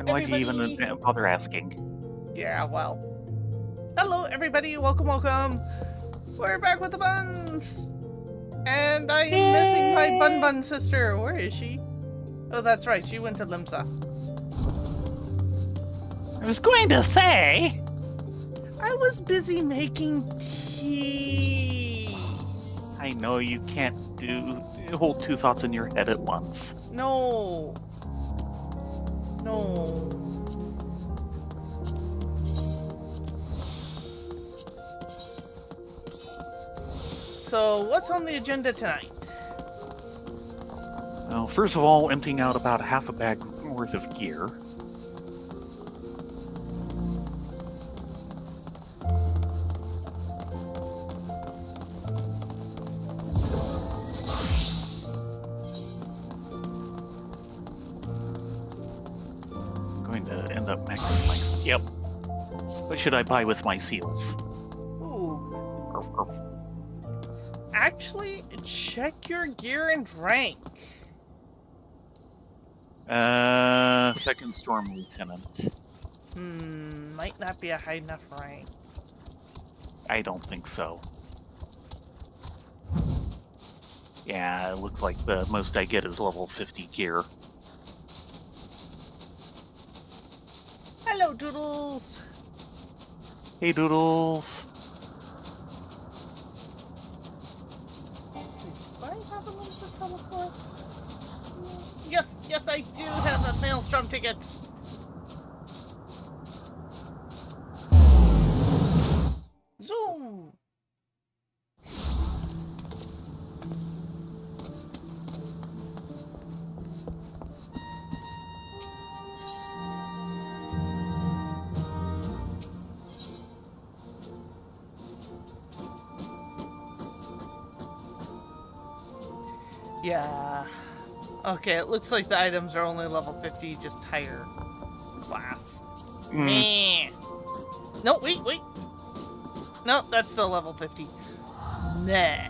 And why'd you everybody. even bother asking? Yeah, well. Hello, everybody. Welcome, welcome. We're back with the buns. And I am missing my Bun Bun sister. Where is she? Oh, that's right. She went to Limsa. I was going to say... I was busy making tea. I know you can't hold two thoughts in your head at once. No. So, what's on the agenda tonight? Well, first of all, emptying out about half a bag worth of gear. I'm going to end up maxing my... Yep. What should I buy with my seals? Ooh. Actually, check your gear and rank. Second Storm Lieutenant. Might not be a high enough rank. I don't think so. Yeah, it looks like the most I get is level 50 gear. Hello, Doodles! Hey, Doodles! Do I have a limited teleport? Yes, I do have a Maelstrom ticket! Zoom! Yeah. Okay, it looks like the items are only level 50, just higher class. Meh. No, wait. No, that's still level 50. Nah.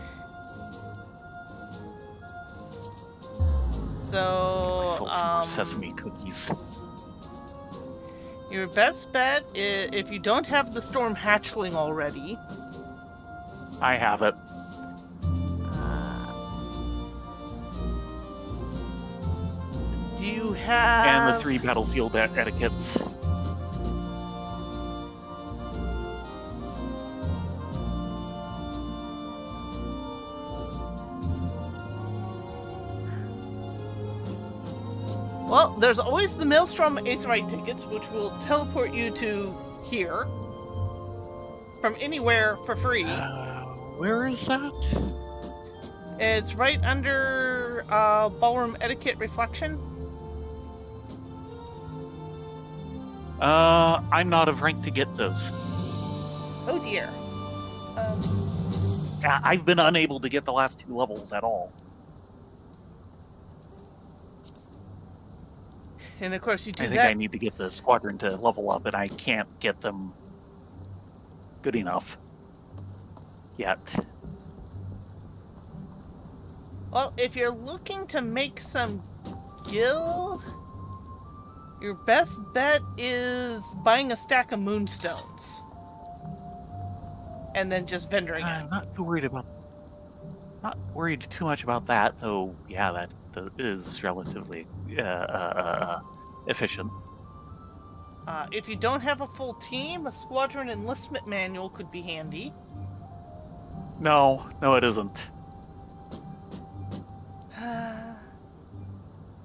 So, Myself some more sesame cookies. Your best bet is, if you don't have the Storm Hatchling already... I have it. Do you have... And the 3 battlefield etiquettes. Well, there's always the Maelstrom Aetheryte tickets, which will teleport you to here. From anywhere for free. Where is that? It's right under Ballroom Etiquette Reflection. I'm not of rank to get those. Oh dear. I've been unable to get the last 2 levels at all. And of course you do I think I need to get the squadron to level up, and I can't get them good enough yet. Well, if you're looking to make some gil, your best bet is buying a stack of moonstones. And then just vendoring it. I'm not too worried too much about that, though. Yeah, that is relatively efficient. If you don't have a full team, a squadron enlistment manual could be handy. No, it isn't.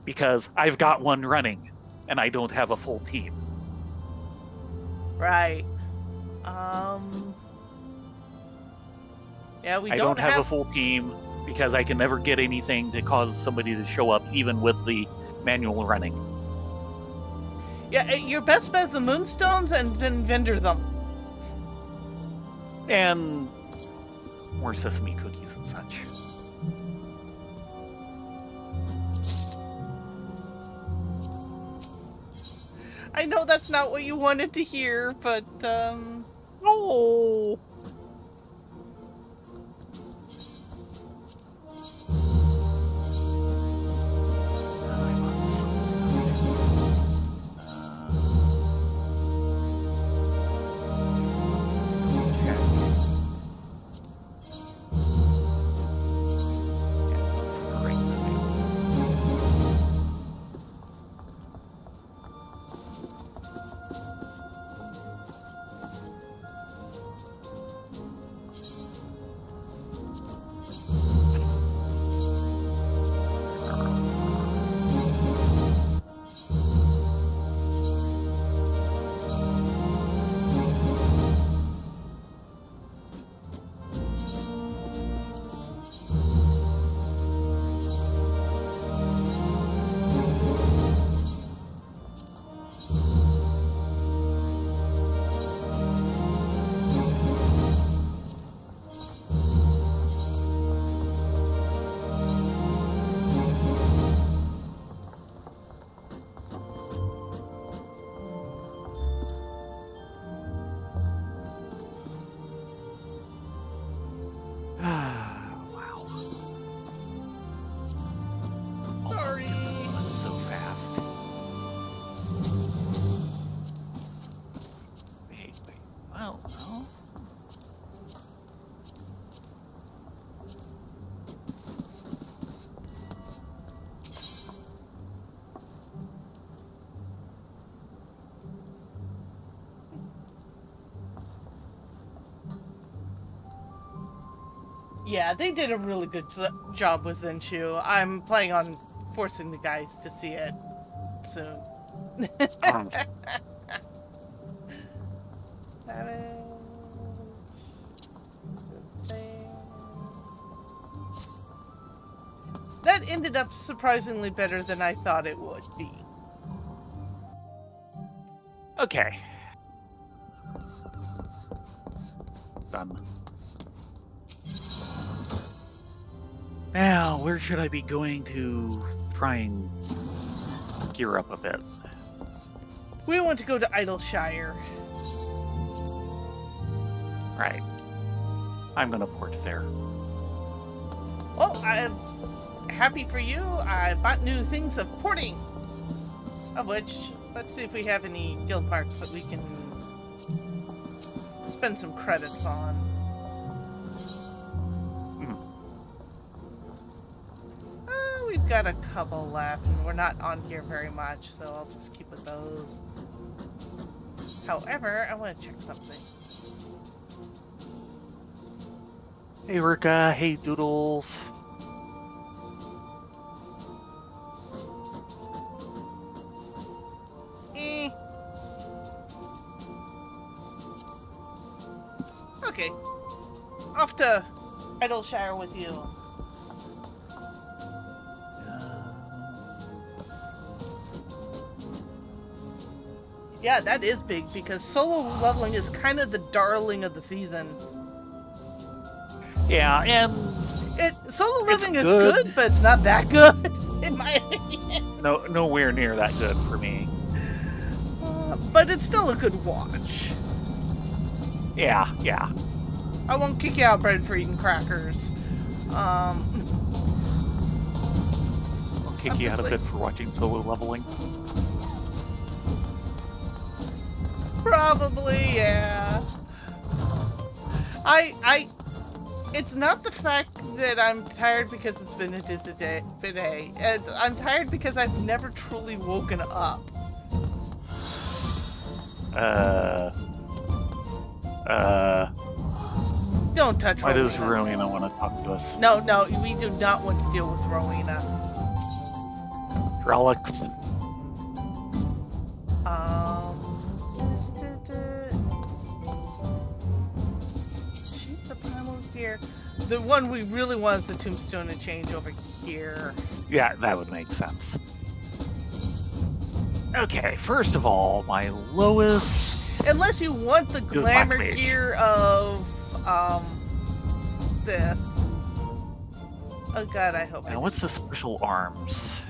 Because I've got one running, and I don't have a full team. Right. Yeah, I don't have a full team because I can never get anything to cause somebody to show up, even with the manual running. Yeah, your best bet is the moonstones, and then vendor them. And more sesame cookies and such. I know that's not what you wanted to hear, but, No! Yeah, they did a really good job with Zenchu. I'm planning on forcing the guys to see it soon. That ended up surprisingly better than I thought it would be. Okay. Done. Now, where should I be going to try and gear up a bit? We want to go to Idleshire. Right. I'm gonna port there. Well, I'm happy for you. I bought new things of porting. Of which, let's see if we have any guild marks that we can spend some credits on. We've got a couple left, and we're not on here very much, so I'll just keep with those. However, I want to check something. Hey, Rika. Hey, Doodles. Okay. Off to Idleshire with you. Yeah, that is big, because solo leveling is kind of the darling of the season. Yeah, and solo leveling is good, but it's not that good, in my opinion. Nowhere near that good for me. But it's still a good watch. Yeah. I won't kick you out, Bread, for eating crackers. I'll kick you out of bed for watching solo leveling. Probably, yeah. It's not the fact that I'm tired because it's been a day. I'm tired because I've never truly woken up. Don't touch Rowena. Why does Rowena want to talk to us? No, we do not want to deal with Rowena. Relics. She's the primal here. The one we really want is the tombstone to change over here. Yeah, that would make sense. Okay, first of all, my lowest... Unless you want the glamour gear of, this. Oh god, I hope Now, what's the special arms?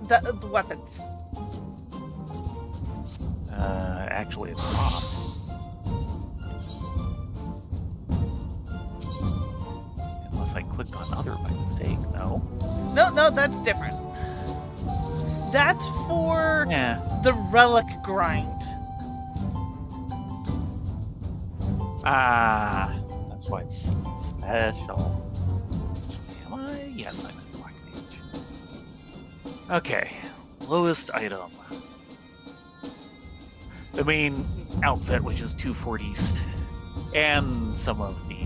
The weapons. Actually, it's not. Unless I clicked on other by mistake, no. No, that's different. That's for the relic grind. Ah, that's why it's special. Am I? Yes, I'm in Black Mage. Okay, lowest item. The main outfit, which is 240s, and some of the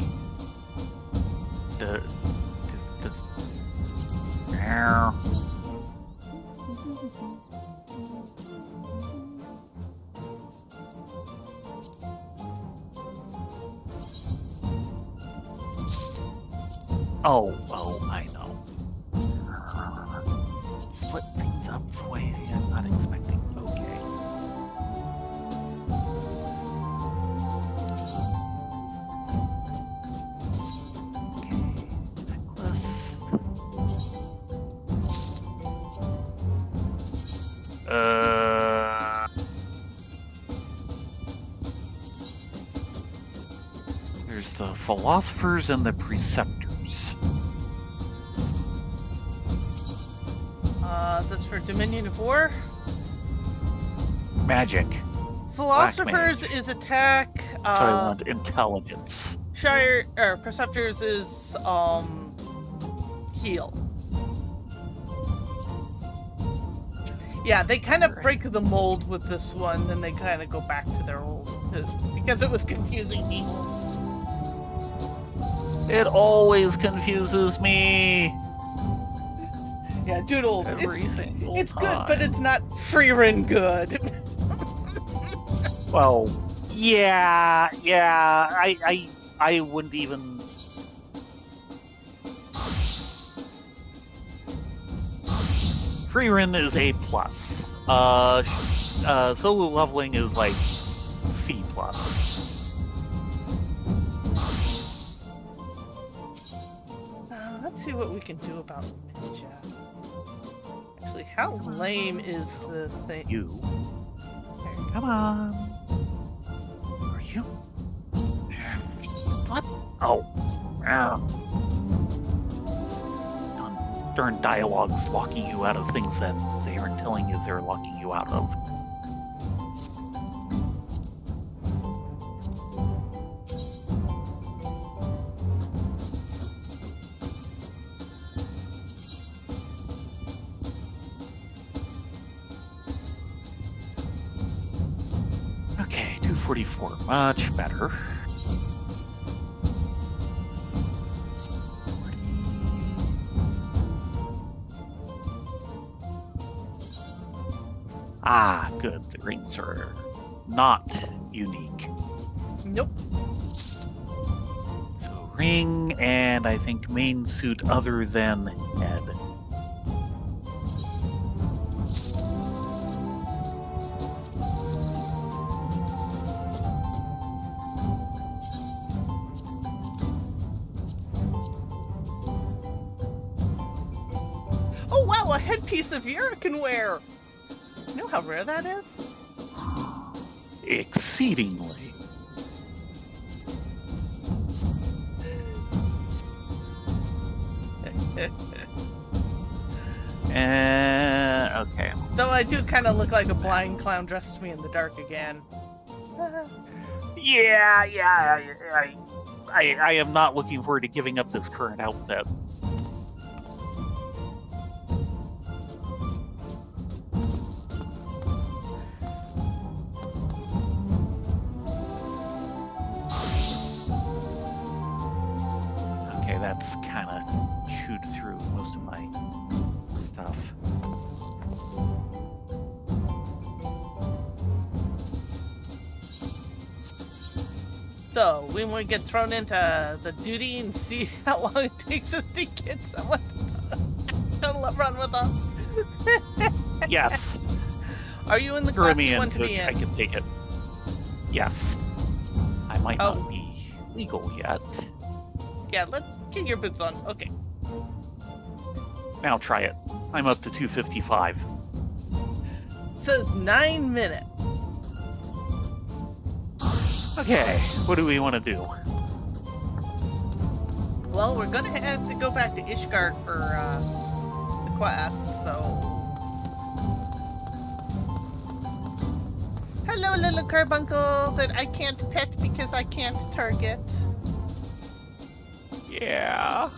Oh, I know. Split things up the way I'm not expecting. Okay. Necklace. There's the philosophers and the preceptors. That's for Dominion of War. Magic. Philosophers is attack. So I want intelligence. Preceptors is heal. Yeah, they kind of break the mold with this one, then they kind of go back to their old, because it was confusing people. It always confuses me. Yeah, Doodles. Every single It's good, time. but it's not Freerin good. Well, yeah. I wouldn't even. Freerin is A+. Solo leveling is like C+. Let's see what we can do about Ninja. Actually, how lame is the thing? You. Come on. Are you? What? Oh. Darn dialogues locking you out of things that they aren't telling you they're locking you out of. Okay, 244, much better. Ah, good. The rings are not unique. Nope. So ring and I think main suit other than head. Oh wow, a headpiece of Vera can wear! You know how rare that is? Exceedingly. Okay. Though I do kind of look like a blind clown dressed to me in the dark again. Yeah. I am not looking forward to giving up this current outfit. Okay, that's kind of chewed through most of my stuff. So, when we get thrown into the duty and see how long it takes us to get someone to run with us. Yes. Are you in the Throw class me you in, want to be Coach. in? I can take it. Yes. I might not be legal yet. Yeah, get your boots on. Okay. Now try it. I'm up to 255. Says 9 minutes. Okay, what do we want to do? Well, we're gonna have to go back to Ishgard for the quest, so... Hello, little carbuncle that I can't pet because I can't target. Yeah.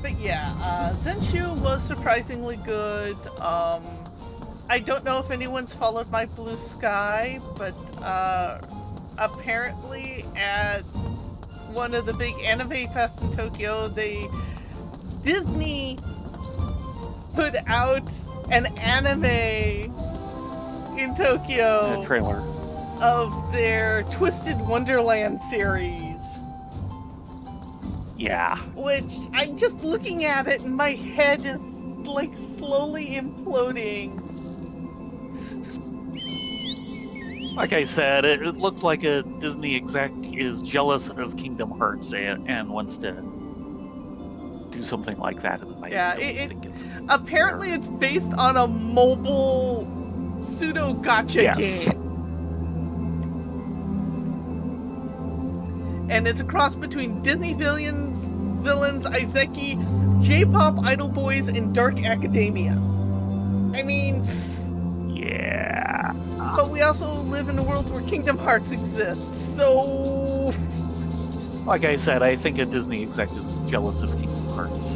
But yeah, Zenshu was surprisingly good. I don't know if anyone's followed my Blue Sky, but apparently at one of the big anime fests in Tokyo, Disney put out an anime in Tokyo Trailer. of their Twisted Wonderland series. Yeah. Which, I'm just looking at it and my head is, like, slowly imploding. Like I said, it looked like a Disney exec is jealous of Kingdom Hearts and wants to do something like that. And I Yeah, don't think it's apparently fair. it's based on a mobile pseudo-gacha game. And it's a cross between Disney villains, Izeki, J-pop idol boys, and dark academia. I mean... Yeah. But we also live in a world where Kingdom Hearts exists, so... Like I said, I think a Disney exec is jealous of Kingdom Hearts.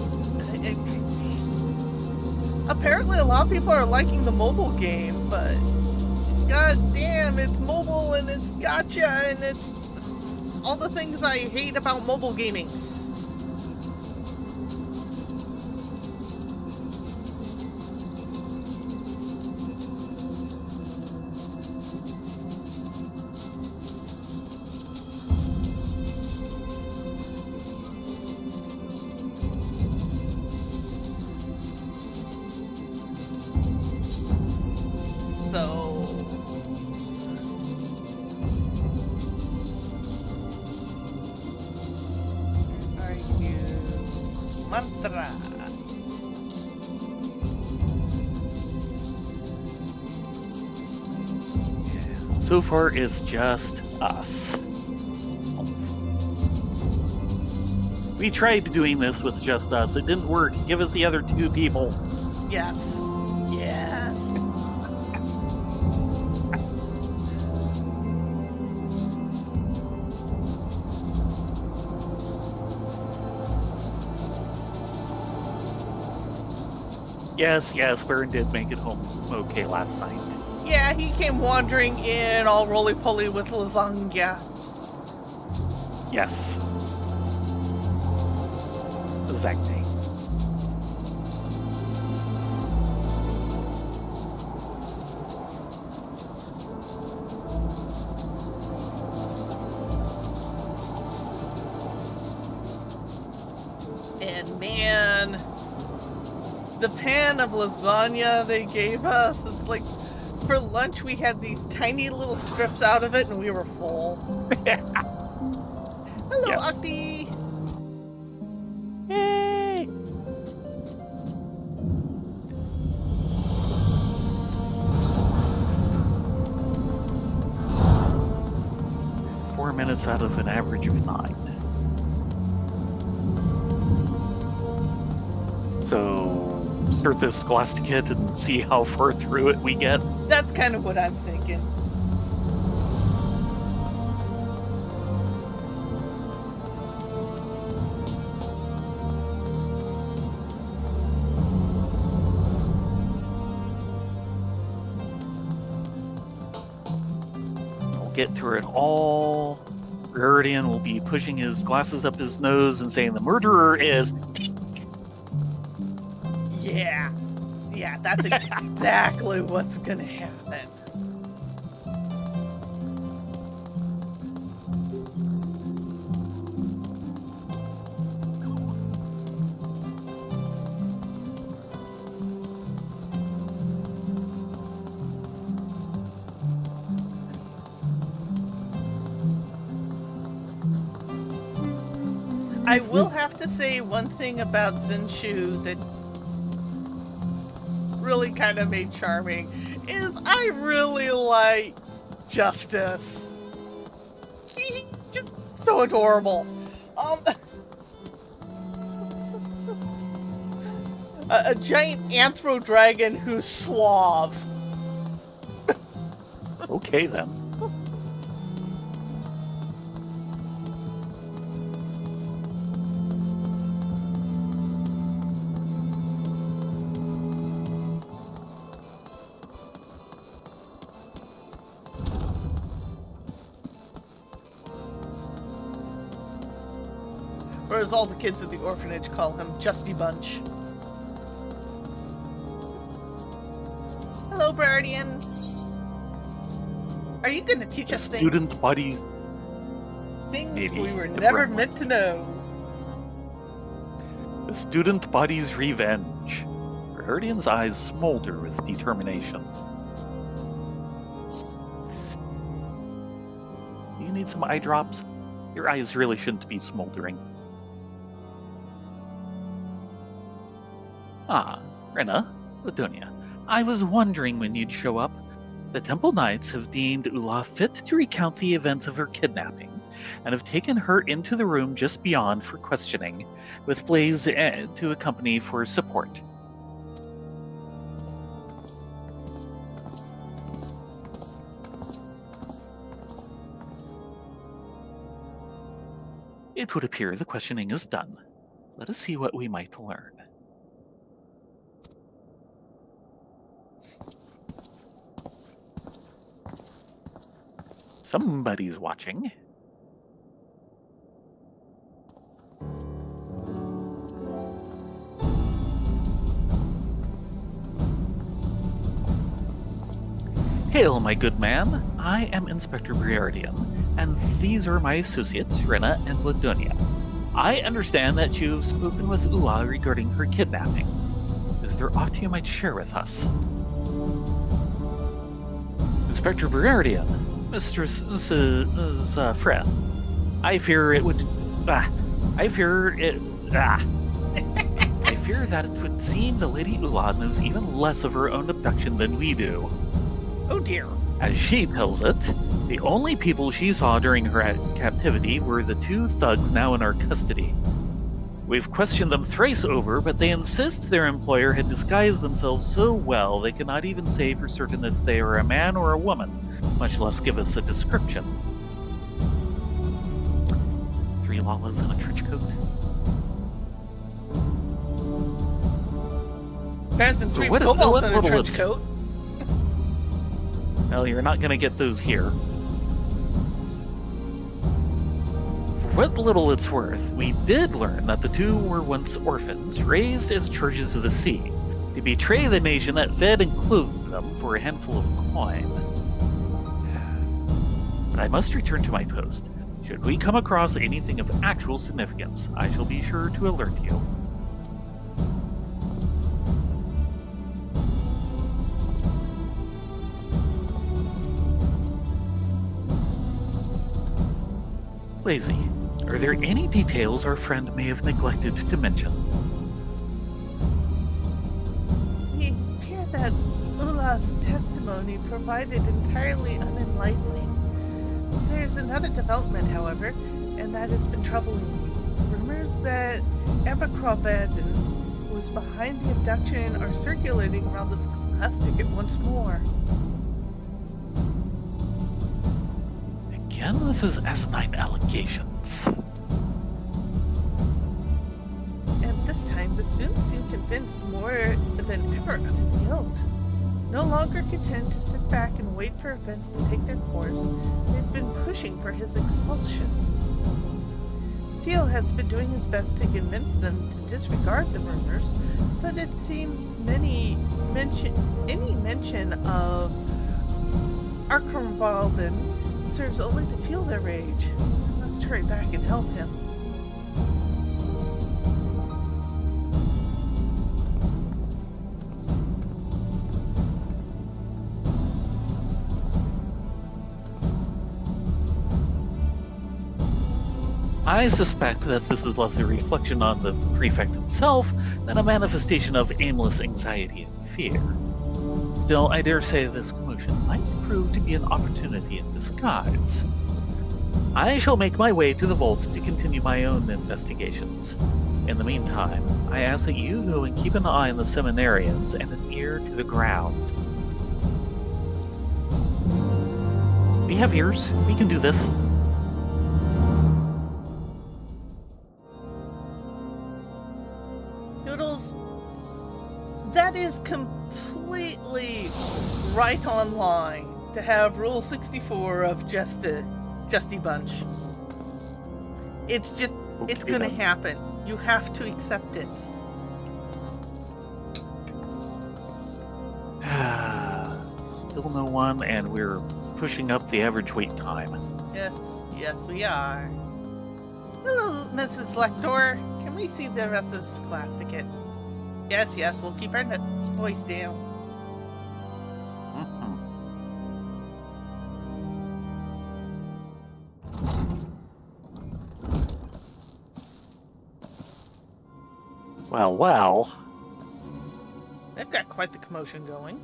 Apparently a lot of people are liking the mobile game, but god damn, it's mobile and it's gacha and it's all the things I hate about mobile gaming. So are you mantra? So far, it's just us. We tried doing this with just us. It didn't work. Give us the other 2 people. Yes. Yes. Yes, Baron did make it home okay last night. Yeah, he came wandering in all roly-poly with lasagna. Yes. Exactly. And man, the pan of lasagna they gave us, it's like for lunch we had these tiny little strips out of it and we were full. Hello, Yes. Akti! Yay! Four minutes out of an average of 9. So, start this Scholasticate and see how far through it we get. That's kind of what I'm thinking. We'll get through it all. Guardian will be pushing his glasses up his nose and saying the murderer is... Yeah, that's exactly what's gonna happen. I will have to say one thing about Zenshu that really kind of made charming is I really like Justice. He's just so adorable. A giant anthro dragon who's suave. Okay, then. Whereas all the kids at the orphanage call him Justy Bunch. Hello, Guardian. Are you going to teach us things? Student buddies. Things Maybe, we were if never we're meant to know. The student body's revenge. Guardian's eyes smolder with determination. Do you need some eye drops? Your eyes really shouldn't be smoldering. Ah, Rena, Ladonia, I was wondering when you'd show up. The Temple Knights have deemed Ula fit to recount the events of her kidnapping, and have taken her into the room just beyond for questioning, with Blaze to accompany for support. It would appear the questioning is done. Let us see what we might learn. Somebody's watching. Hail, my good man. I am Inspector Briardian, and these are my associates, Rena and Ladonia. I understand that you've spoken with Ula regarding her kidnapping. Is there aught you might share with us? Inspector Briardian, Mistress Freth, I fear it would... I fear that it would seem the Lady Ula knows even less of her own abduction than we do. Oh dear. As she tells it, the only people she saw during her captivity were the two thugs now in our custody. We've questioned them thrice over, but they insist their employer had disguised themselves so well they cannot even say for certain if they are a man or a woman, much less give us a description. 3 Lalas in a trench coat. Better than 3 kobolds in a trench coat. Well, you're not going to get those here. For what little it's worth, we did learn that the two were once orphans, raised as charges of the sea, to betray the nation that fed and clothed them for a handful of coin. But I must return to my post. Should we come across anything of actual significance, I shall be sure to alert you. Lazy, are there any details our friend may have neglected to mention? We fear that Ula's testimony provided entirely unenlightening. There's another development, however, and that has been troubling me. Rumors that Hareband was behind the abduction are circulating around the Scholasticate once more. Again with those asinine allegations. And this time, the students seem convinced more than ever of his guilt. No longer content to sit back and wait for events to take their course, they've been pushing for his expulsion. Theo has been doing his best to convince them to disregard the rumors, but it seems any mention of Hareband serves only to fuel their rage. I must hurry back and help him. I suspect that this is less a reflection on the prefect himself than a manifestation of aimless anxiety and fear. Still, I dare say this commotion might prove to be an opportunity in disguise. I shall make my way to the vault to continue my own investigations. In the meantime, I ask that you go and keep an eye on the seminarians and an ear to the ground. We have ears. We can do this. Noodles, that is completely right on line to have Rule 64 of Justy Bunch. It's just, Okay, it's gonna then. happen. You have to accept it. Still no one, and we're pushing up the average wait time. Yes, we are. Hello, Mrs. Lector. Can we see the rest of the Scholasticate? Yes, we'll keep our voice down. Well. They've got quite the commotion going.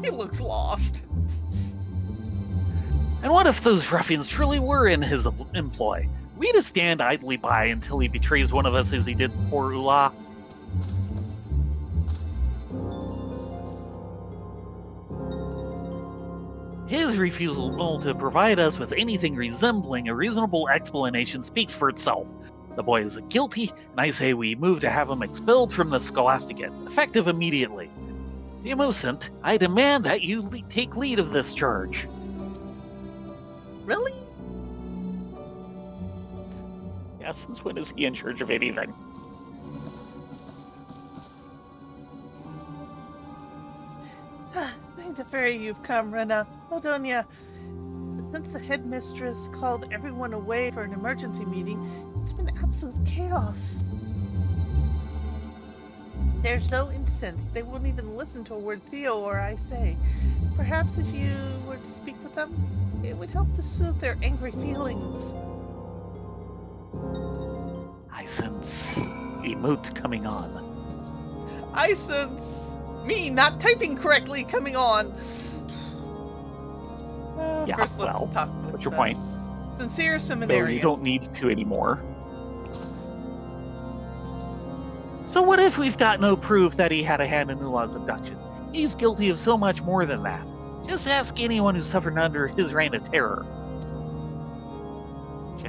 He looks lost. And what if those ruffians truly were in his employ? We to stand idly by until he betrays one of us as he did poor Ula? His refusal to provide us with anything resembling a reasonable explanation speaks for itself. The boy is guilty, and I say we move to have him expelled from the Scholasticate, effective immediately. Theomosant, I demand that you take lead of this charge. Really? Yeah, since when is he in charge of anything? Thank the fairy you've come, Rena. Odonia, since the headmistress called everyone away for an emergency meeting, it's been absolute chaos. They're so incensed they won't even listen to a word Theo or I say. Perhaps if you were to speak with them, it would help to soothe their angry feelings. I sense emote coming on. I sense me not typing correctly coming on. Yeah, first let's well, talk with what's your point? Sincere So Seminarian. you don't need to anymore. So what if we've got no proof that he had a hand in Ula's abduction? He's guilty of so much more than that. Just ask anyone who suffered under his reign of terror.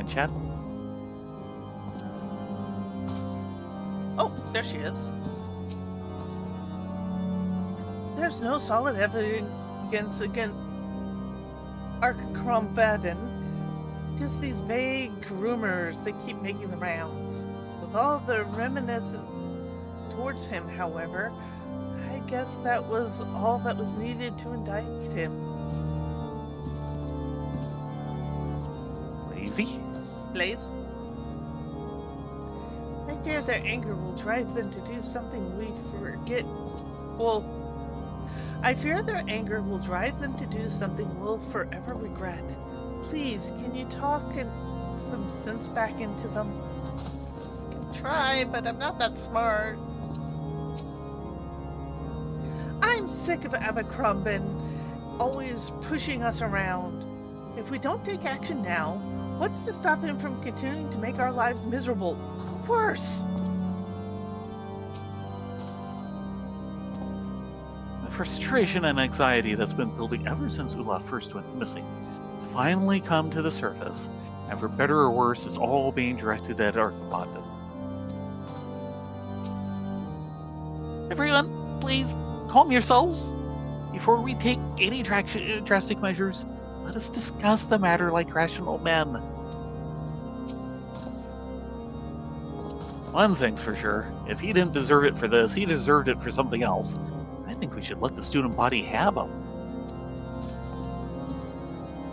Chen? Oh, there she is. There's no solid evidence against Hareband. Just these vague rumors that keep making the rounds. With all the reminiscence towards him, however, I guess that was all that was needed to indict him. Lazy? Blaze? I fear their anger will drive them to do something we forget. I fear their anger will drive them to do something we'll forever regret. Please, can you talk and some sense back into them? I can try, but I'm not that smart. I'm sick of Abercrombie always pushing us around. If we don't take action now, what's to stop him from continuing to make our lives miserable? Worse! The frustration and anxiety that's been building ever since Ula first went missing has finally come to the surface, and for better or worse, it's all being directed at Hareband. Everyone, please calm yourselves. Before we take any drastic measures, let us discuss the matter like rational men. One thing's for sure, if he didn't deserve it for this, he deserved it for something else. I think we should let the student body have him.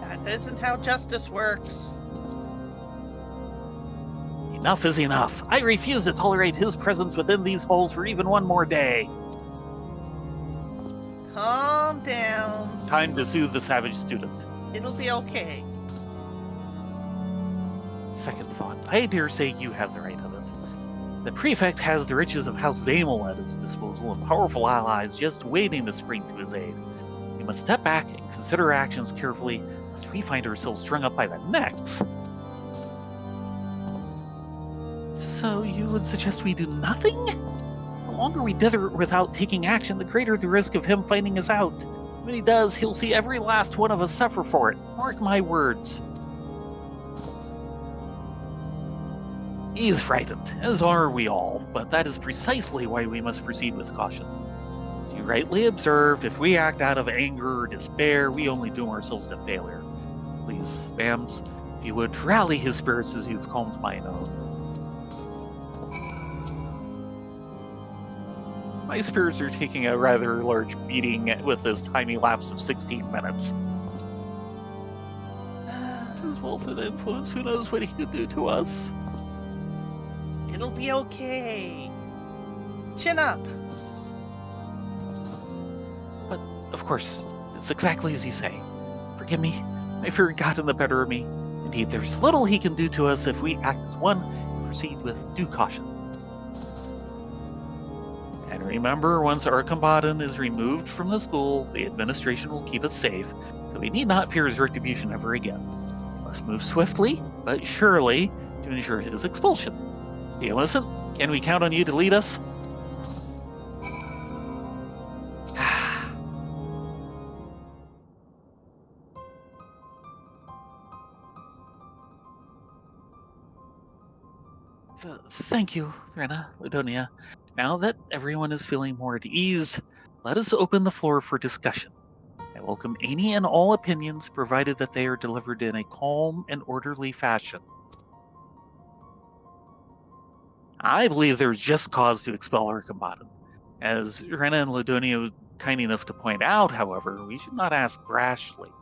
That isn't how justice works. Enough is enough. I refuse to tolerate his presence within these halls for even one more day. Calm down. Time to soothe the savage student. It'll be okay. Second thought, I dare say you have the right of it. The prefect has the riches of House Zamel at his disposal and powerful allies just waiting to spring to his aid. We must step back and consider our actions carefully, lest we find ourselves strung up by the necks. So you would suggest we do nothing? The longer we dither without taking action, the greater the risk of him finding us out. When he does, he'll see every last one of us suffer for it. Mark my words. He is frightened, as are we all, but that is precisely why we must proceed with caution. As you rightly observed, if we act out of anger or despair, we only doom ourselves to failure. Please, Bams, if you would rally his spirits as you've calmed mine own. My spirits are taking a rather large beating with this tiny lapse of 16 minutes. His Wilton influence, who knows what he could do to us? It'll be okay. Chin up. But, of course, it's exactly as you say. Forgive me, my fear got in the better of me. Indeed, there's little he can do to us if we act as one and proceed with due caution. And remember, once Hareband is removed from the school, the administration will keep us safe, so we need not fear his retribution ever again. We must move swiftly, but surely, to ensure his expulsion. Innocent, can we count on you to lead us? Thank you, Rena, Ladonia. Now that everyone is feeling more at ease, let us open the floor for discussion. I welcome any and all opinions, provided that they are delivered in a calm and orderly fashion. I believe there's just cause to expel Archambaddon. As Rena and Ladonia were kind enough to point out, however, we should not ask brashly.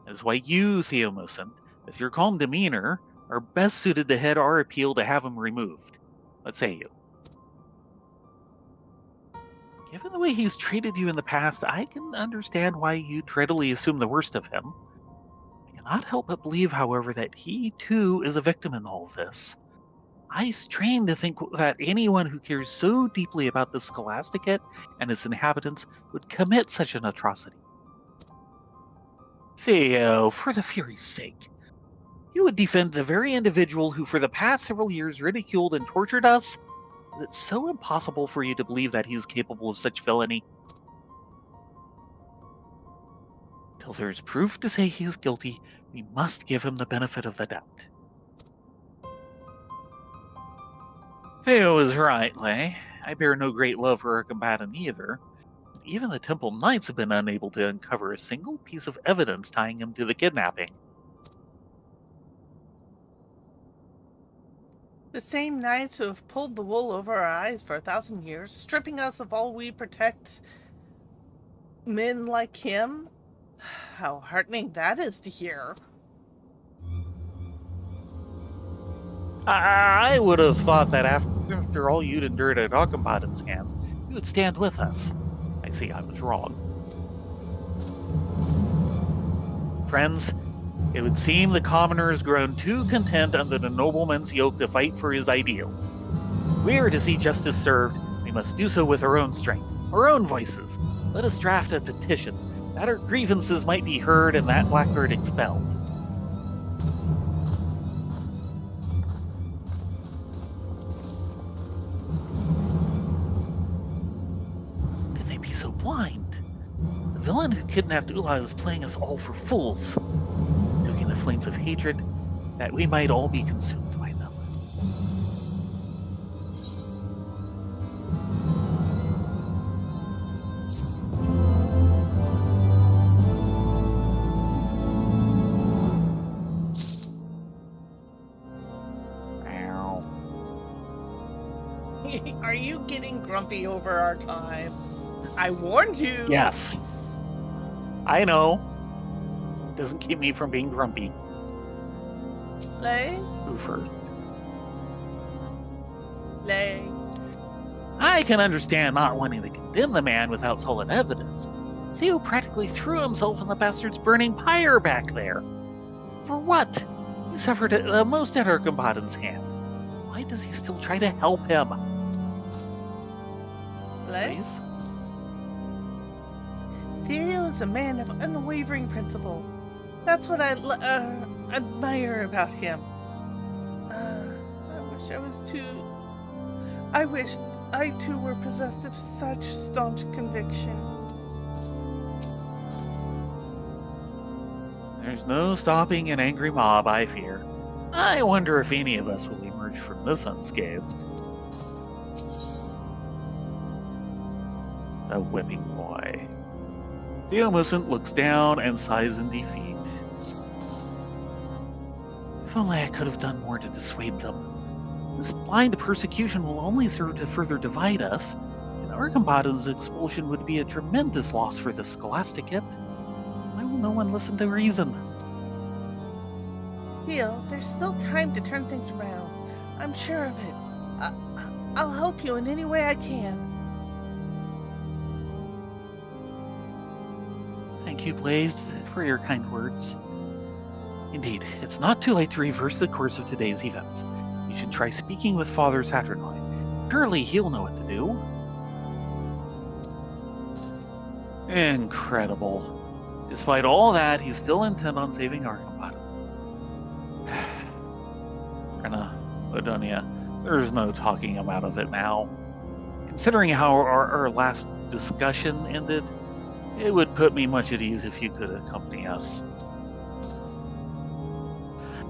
That is why you, Theomusant, with your calm demeanor, are best suited to head our appeal to have him removed. What say you? Given the way he's treated you in the past, I can understand why you'd readily assume the worst of him. I cannot help but believe, however, that he too is a victim in all of this. I strain to think that anyone who cares so deeply about the Scholasticate and its inhabitants would commit such an atrocity. Theo, for the Fury's sake, you would defend the very individual who for the past several years ridiculed and tortured us? Is it so impossible for you to believe that he is capable of such villainy? Till there is proof to say he is guilty, we must give him the benefit of the doubt. Theo is right, Lay. I bear no great love for Archambaddon either. But even the Temple Knights have been unable to uncover a single piece of evidence tying him to the kidnapping. The same knights who have pulled the wool over our eyes for 1,000 years, stripping us of all we protect men like him? How heartening that is to hear. I would have thought that after all you'd endured at Archambaddon's hands, you would stand with us. I see I was wrong. Friends, it would seem the commoner has grown too content under the nobleman's yoke to fight for his ideals. If we are to see justice served, we must do so with our own strength, our own voices. Let us draft a petition, that our grievances might be heard and that blackbird expelled. Could they be so blind? The villain who kidnapped Ula is playing us all for fools, stoking the flames of hatred that we might all be consumed by them. Are you getting grumpy over our time? I warned you. Yes. I know. Doesn't keep me from being grumpy. Lay? Who first? Lay. I can understand not wanting to condemn the man without solid evidence. Theo practically threw himself in the bastard's burning pyre back there. For what? He suffered the most at Archambaddon's hand. Why does he still try to help him? Lay? Please? Theo is a man of unwavering principle. That's what I admire about him. I wish I too were possessed of such staunch conviction. There's no stopping an angry mob, I fear. I wonder if any of us will emerge from this unscathed. The whipping boy. Theomusant looks down and sighs in defeat. If only I could have done more to dissuade them. This blind persecution will only serve to further divide us, and Archambaddon's expulsion would be a tremendous loss for the Scholasticate. Why will no one listen to reason? Theo, there's still time to turn things around. I'm sure of it. I'll help you in any way I can. Thank you, Blaze, for your kind words. Indeed, it's not too late to reverse the course of today's events. You should try speaking with Father Saturnoy. Surely he'll know what to do. Incredible. Despite all that, he's still intent on saving Archambaddon. Rena, Ladonia, there's no talking him out of it now. Considering how our last discussion ended, it would put me much at ease if you could accompany us.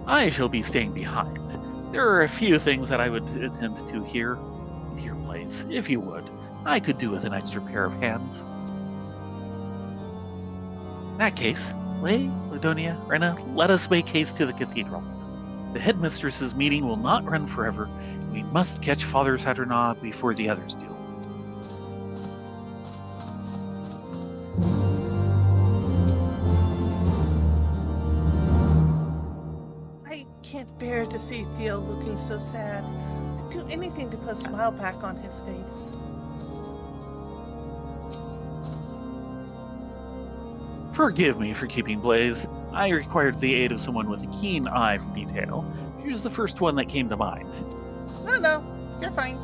I shall be staying behind. There are a few things that I would attend to here. Dear Blaze, if you would, I could do with an extra pair of hands. In that case, Lay, Ladonia, Rena, let us make haste to the cathedral. The headmistress's meeting will not run forever, and we must catch Father Saturnaw before the others do. I can't bear to see Theo looking so sad. I'd do anything to put a smile back on his face. Forgive me for keeping Blaze. I required the aid of someone with a keen eye for detail. She was the first one that came to mind. No, you're fine.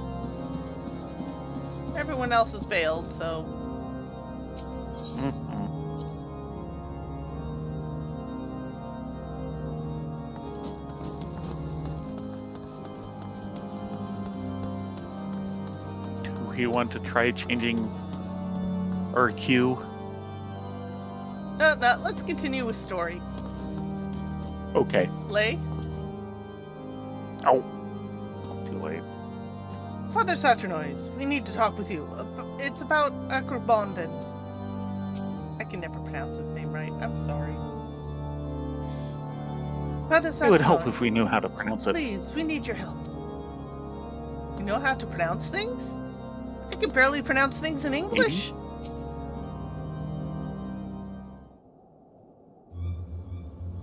Everyone else has bailed, so... Do we want to try changing our cue? No, let's continue with story. Okay. Lay? Oh. Too late. Father Saturnoise, we need to talk with you. It's about Hareband. I can never pronounce his name right. I'm sorry. Father Saturnoise, It would help if we knew how to pronounce it. please, we need your help. You know how to pronounce things? I can barely pronounce things in English.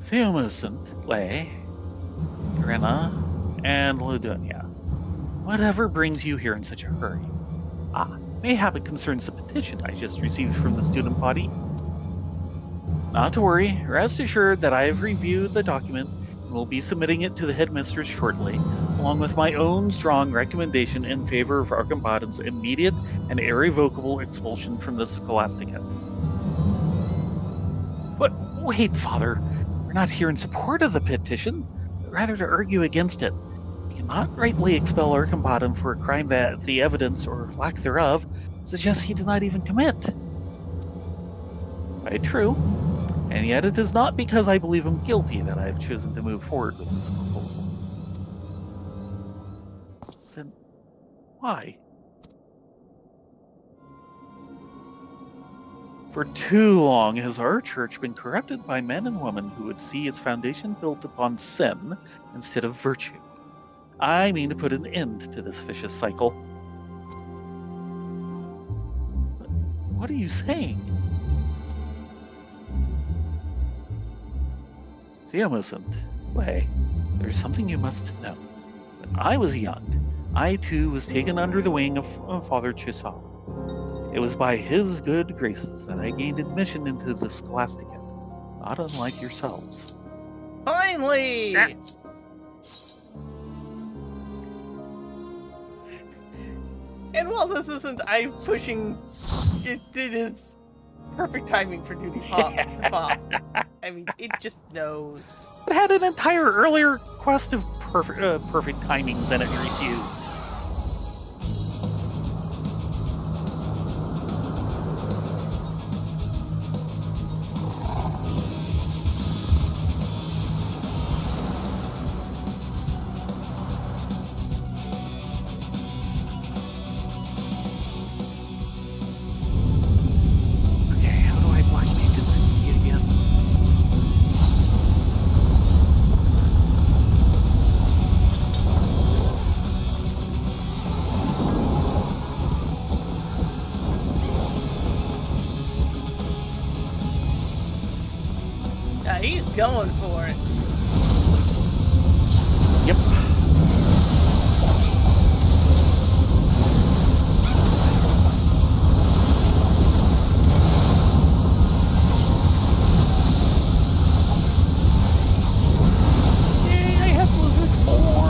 Theomusant, Lay, Rena, and Ladonia. Whatever brings you here in such a hurry? Mayhap it concerns the petition I just received from the student body. Not to worry, rest assured that I have reviewed the document and will be submitting it to the headmistress shortly, along with my own strong recommendation in favor of Hareband's immediate and irrevocable expulsion from the Scholasticate. But wait, Father. We're not here in support of the petition, but rather to argue against it. We cannot rightly expel Hareband for a crime that the evidence, or lack thereof, suggests he did not even commit. Quite true. And yet it is not because I believe him guilty that I have chosen to move forward with this proposal. Then why? For too long has our church been corrupted by men and women who would see its foundation built upon sin instead of virtue. I mean to put an end to this vicious cycle. What are you saying? Theomusant, Lay, there's something you must know. When I was young, I too was taken under the wing of Father Chisholm. It was by his good graces that I gained admission into the Scholasticate, not unlike yourselves. Finally! Ah. And while this isn't I pushing, it is perfect timing for Duty Pop to pop. I mean, it just knows. It had an entire earlier quest of perfect timings and it refused. He's going for it. Yep. Yay, I have Blizzard 4.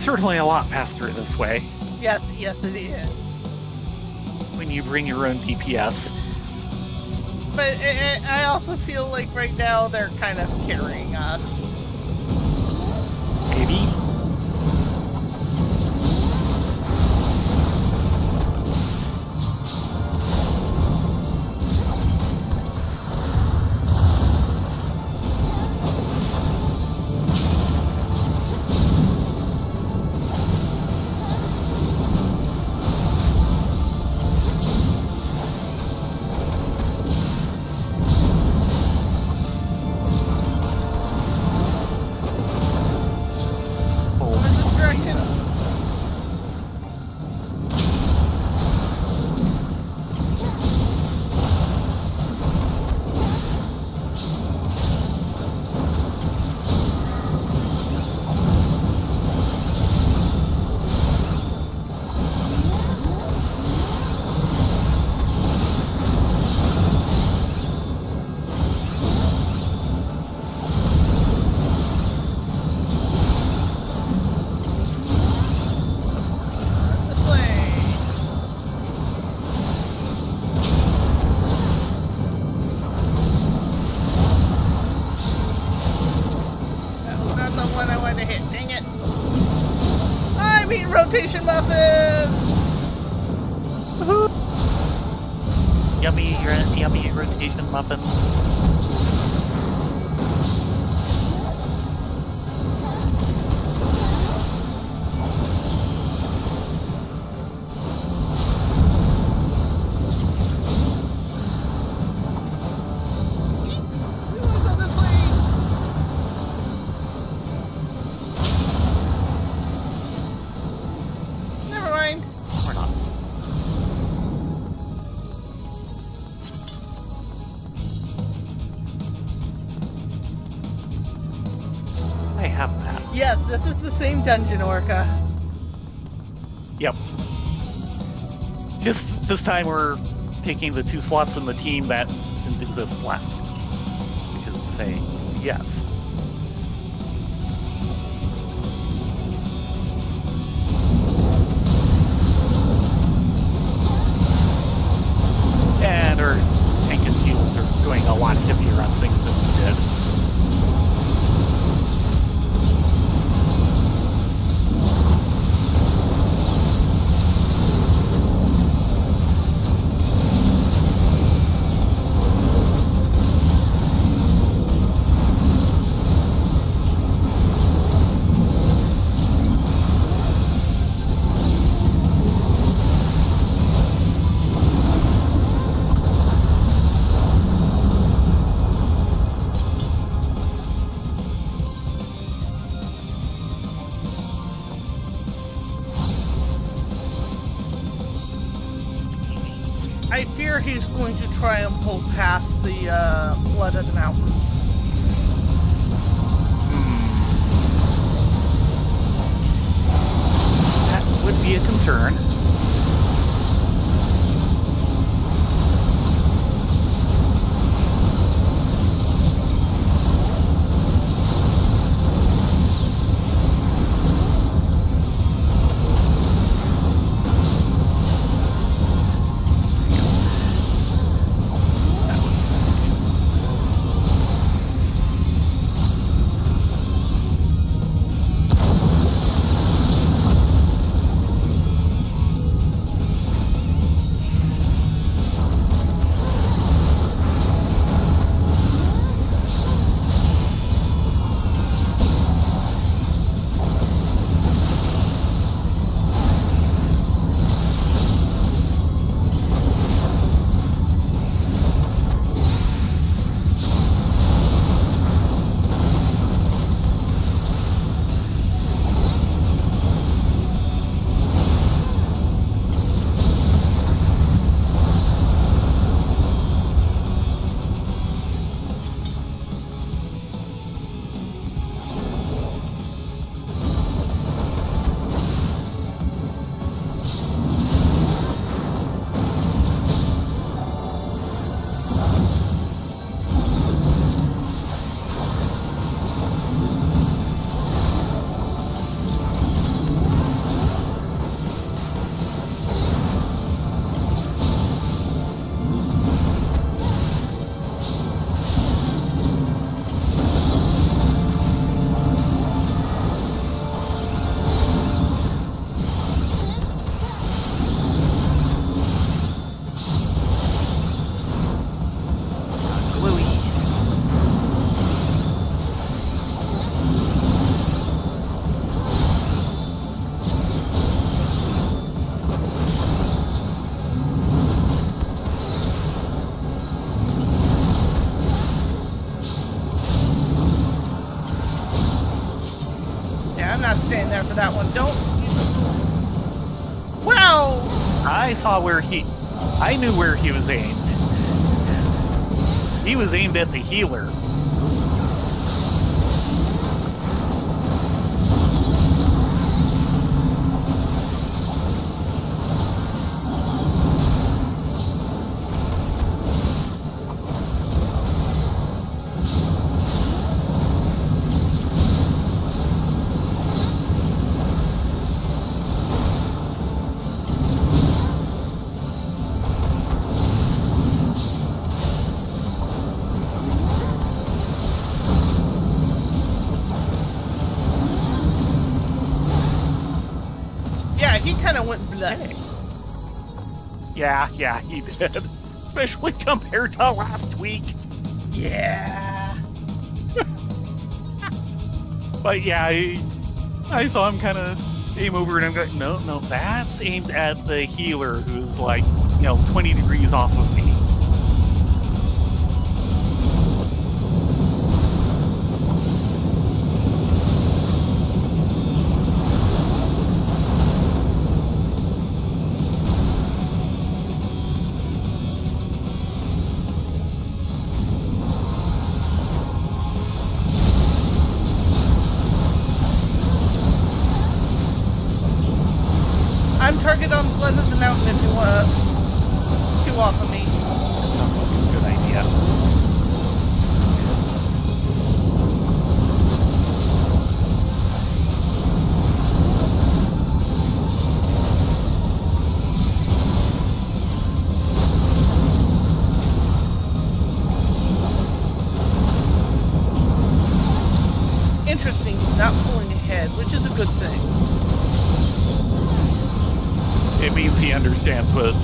certainly a lot faster this way. Yes, it is. When you bring your own DPS. But I also feel like right now they're kind of carrying us. Maybe. Rotation muffins! Woohoo! Yummy rotation muffins. Yes, this is the same dungeon, Orca. Yep. Just this time we're taking the 2 slots in the team that didn't exist last week. Which is to say, yes. And our tank and shields are going a lot heavier on things than we did. I fear he's going to try and pull past the Blood of the Mountains. That would be a concern. there for that one. Don't. Wow! I saw where I knew where he was aimed. He was aimed at the healer. Went black. Yeah, he did. Especially compared to last week. Yeah. But yeah, I saw him kind of aim over and I'm going, no, that's aimed at the healer who's like, 20 degrees off of me. I'm target on Blood of the Mountain if you want to off of me. That sounds like a good idea. Interesting, he's not pulling ahead, which is a good thing. It means he understands what those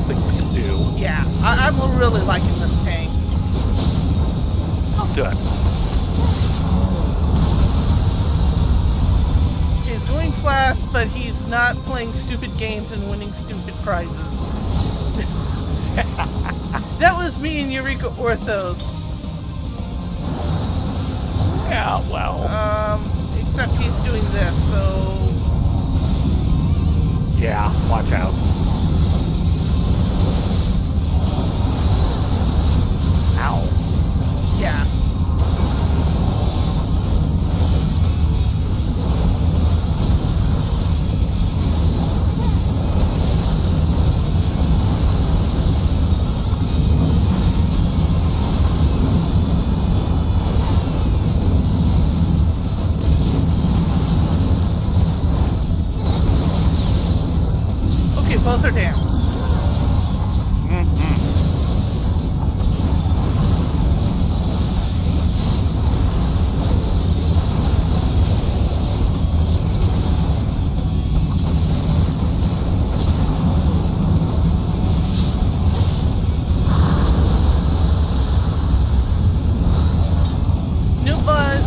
things can do. Yeah, I'm really liking this tank. Oh, good. He's going fast, but he's not playing stupid games and winning stupid prizes. That was me and Eureka Orthos. Yeah, well. Except he's doing this, so... Yeah, watch out. Ow. Yeah. Both are down. New bud.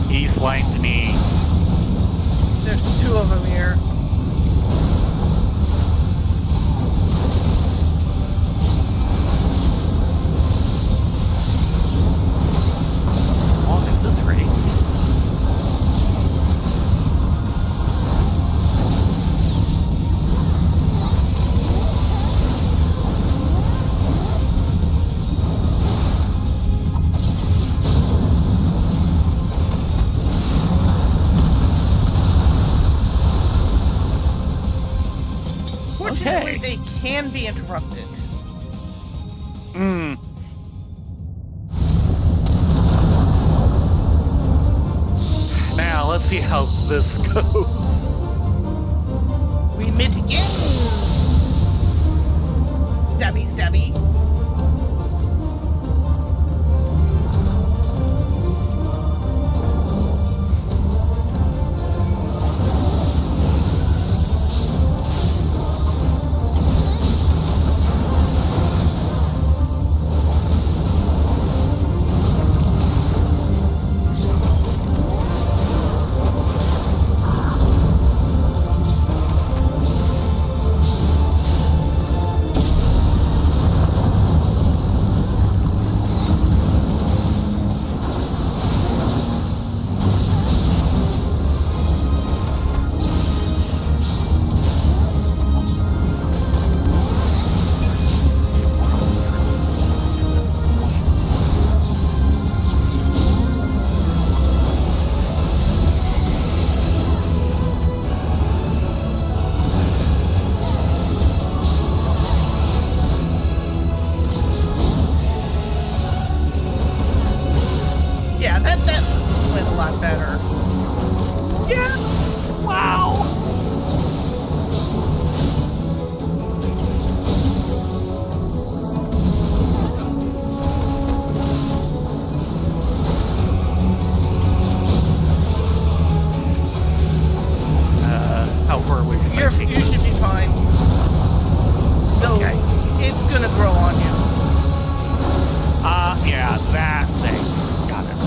He slimed me. There's two of them here. Fortunately, they can be interrupted. Now, let's see how this goes. We meet again! Stabby, stabby. That went a lot better. Yes! Wow! How far away should I take You should this? be fine. No, Okay. it's gonna grow on you. Yeah, that thing. Got it.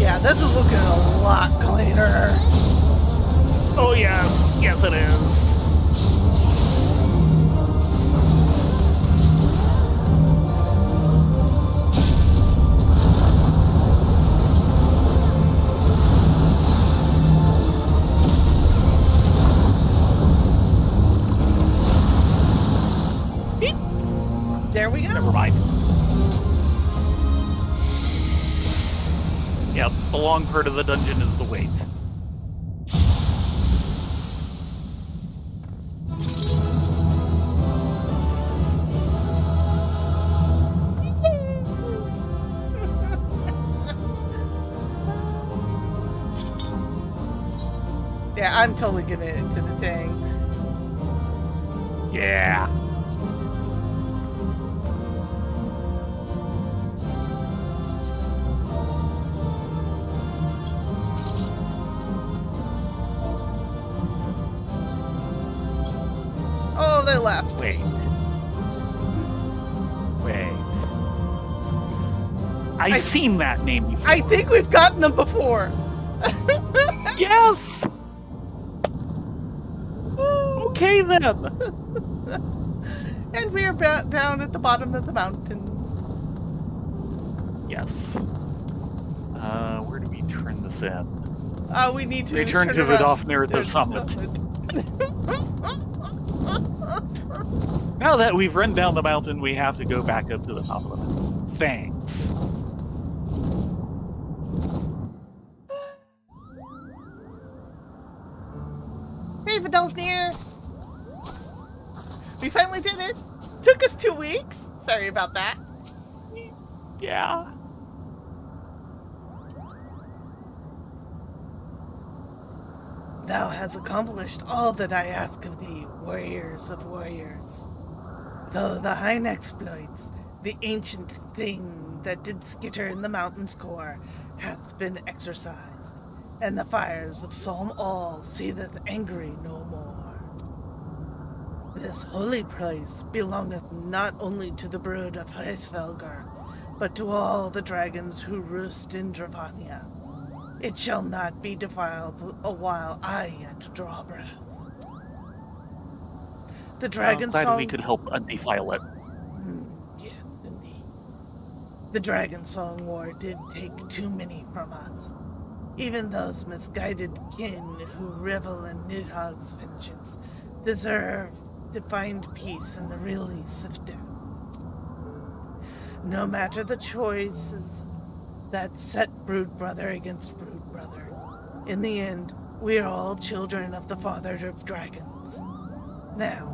Yeah, this is looking a lot cleaner. Oh, yes. Yes, it is. There we go. Never mind. Yep, the long part of the dungeon is the wait. Yeah, I'm totally giving it to the tanks. Yeah. Oh, they left. Wait. I've seen that name before. I think we've gotten them before. Yes! Okay then. And we are down at the bottom of the mountain. Yes. Where do we turn this in? We need to Return turn to around. Vidofnir at the There's summit. Now that we've run down the mountain, we have to go back up to the top of it. Thanks. Hey, Vidofnir. We finally did it. Took us 2 weeks. Sorry about that. Yeah. Thou hast accomplished all that I ask of thee, warriors of warriors. Though the Hine exploits, the ancient thing that did skitter in the mountain's core hath been exorcised, and the fires of Psalm all seetheth angry no more. This holy place belongeth not only to the brood of Hraesvelgr, but to all the dragons who roost in Dravania. It shall not be defiled while I yet draw breath. The dragon Glad song... we could help undefile it. Yes, indeed. The dragon song war did take too many from us. Even those misguided kin who revel in Nidhogg's vengeance deserve to find peace in the release of death. No matter the choices that set brood brother against brood brother, in the end, we are all children of the father of dragons. Now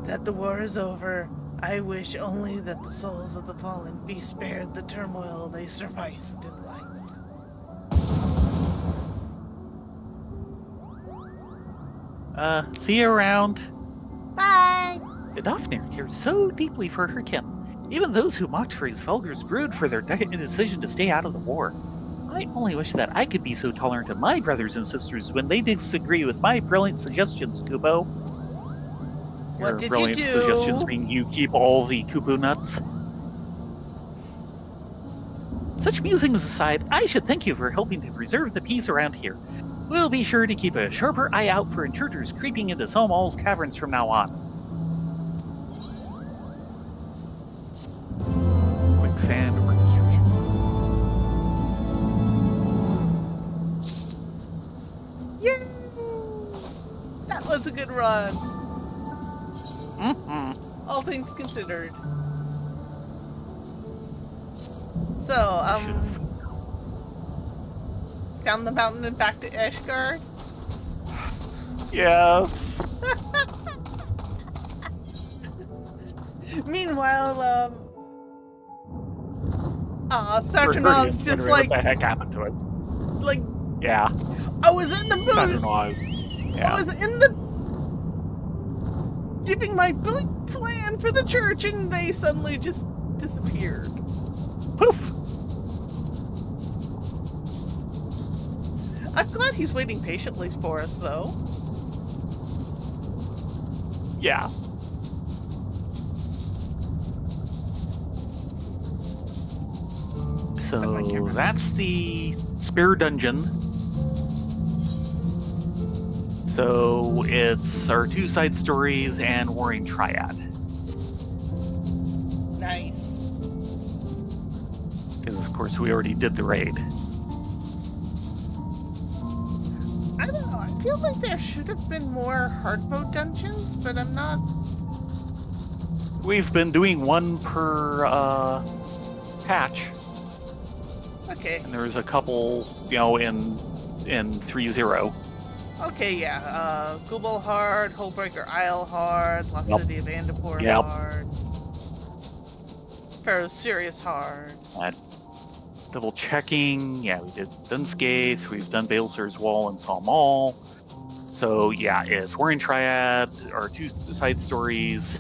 that the war is over, I wish only that the souls of the fallen be spared the turmoil they survived in life. See you around. Bye! Vidofnir cares so deeply for her kin, even those who mocked Hraesvelgr's brood for their decision to stay out of the war. I only wish that I could be so tolerant of my brothers and sisters when they disagree with my brilliant suggestions, Kupo. What did you brilliant do? Suggestions being you keep all the Kupu nuts. Such musings aside, I should thank you for helping to preserve the peace around here. We'll be sure to keep a sharper eye out for intruders creeping into Salmal's caverns from now on. Quicksand registration. Yay! That was a good run. All things considered. So, down the mountain and back to Ashgard? Yes. Meanwhile, Saturnau's just like... What the heck happened to us? Like... Yeah. I was in the mood! Saturnau's. Yeah. I was in the... giving my big plan for the church, and they suddenly just disappeared. Poof! I'm glad he's waiting patiently for us, though. Yeah. So that's the Spear Dungeon. So it's our 2 side stories and Warring Triad. Nice. Because, of course, we already did the raid. I don't know, I feel like there should have been more hard mode dungeons, but I'm not... We've been doing 1 per patch. Okay. And there's a couple, in 3.0. Okay, yeah. Gubal hard, Hullbreaker Isle hard, Lost City of Andapur hard. Pharaoh's Sirius hard. Double checking. Yeah, we did Dunskaith. We've done Baelsar's Wall and Salmal. So yeah, it's Warring Triad, our 2 side stories,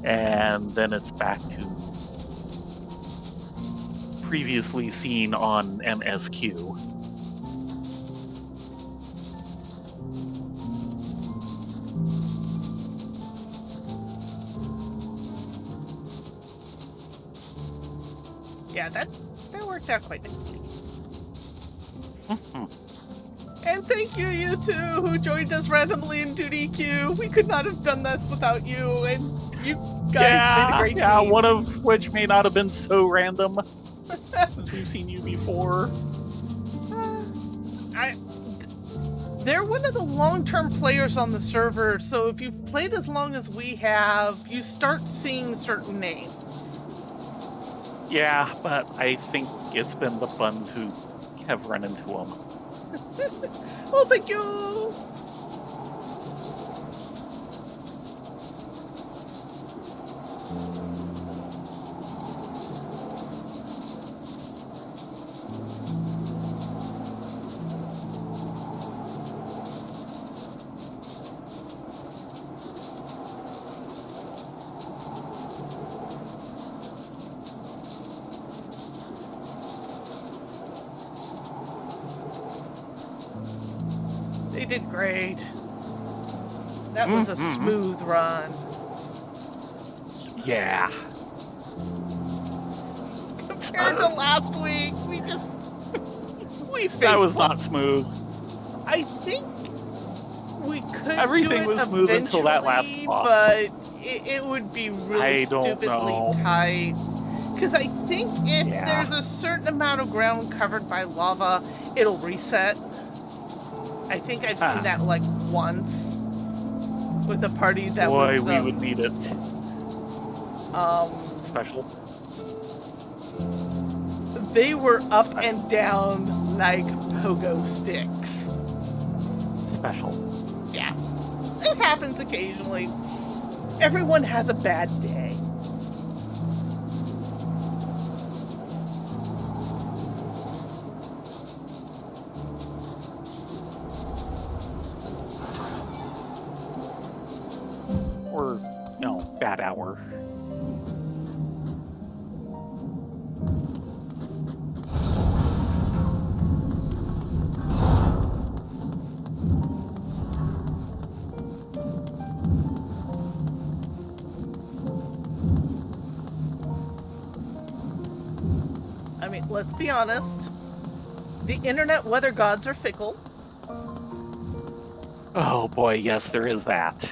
and then it's back to previously seen on MSQ. Yeah, that worked out quite nicely. And thank you, you two, who joined us randomly in 2DQ. We could not have done this without you, and you guys did a great team. Yeah, one of which may not have been so random, since we've seen you before. They're one of the long-term players on the server, so if you've played as long as we have, you start seeing certain names. Yeah, but I think it's been the buns who have run into them. Well, thank you! They did great. That was a smooth run. Yeah. Compared to last week, we faced that was not smooth. I think we could Everything do it was smooth until that last boss. But it would be really stupidly tight. Because I think if there's a certain amount of ground covered by lava, it'll reset. I think I've seen that like once with a party that was... Boy, we would need it. Special. They were up and down like pogo sticks. Special. Yeah. It happens occasionally. Everyone has a bad day. Or, no, bad hour. I mean, let's be honest. The internet weather gods are fickle. Oh boy, yes, there is that.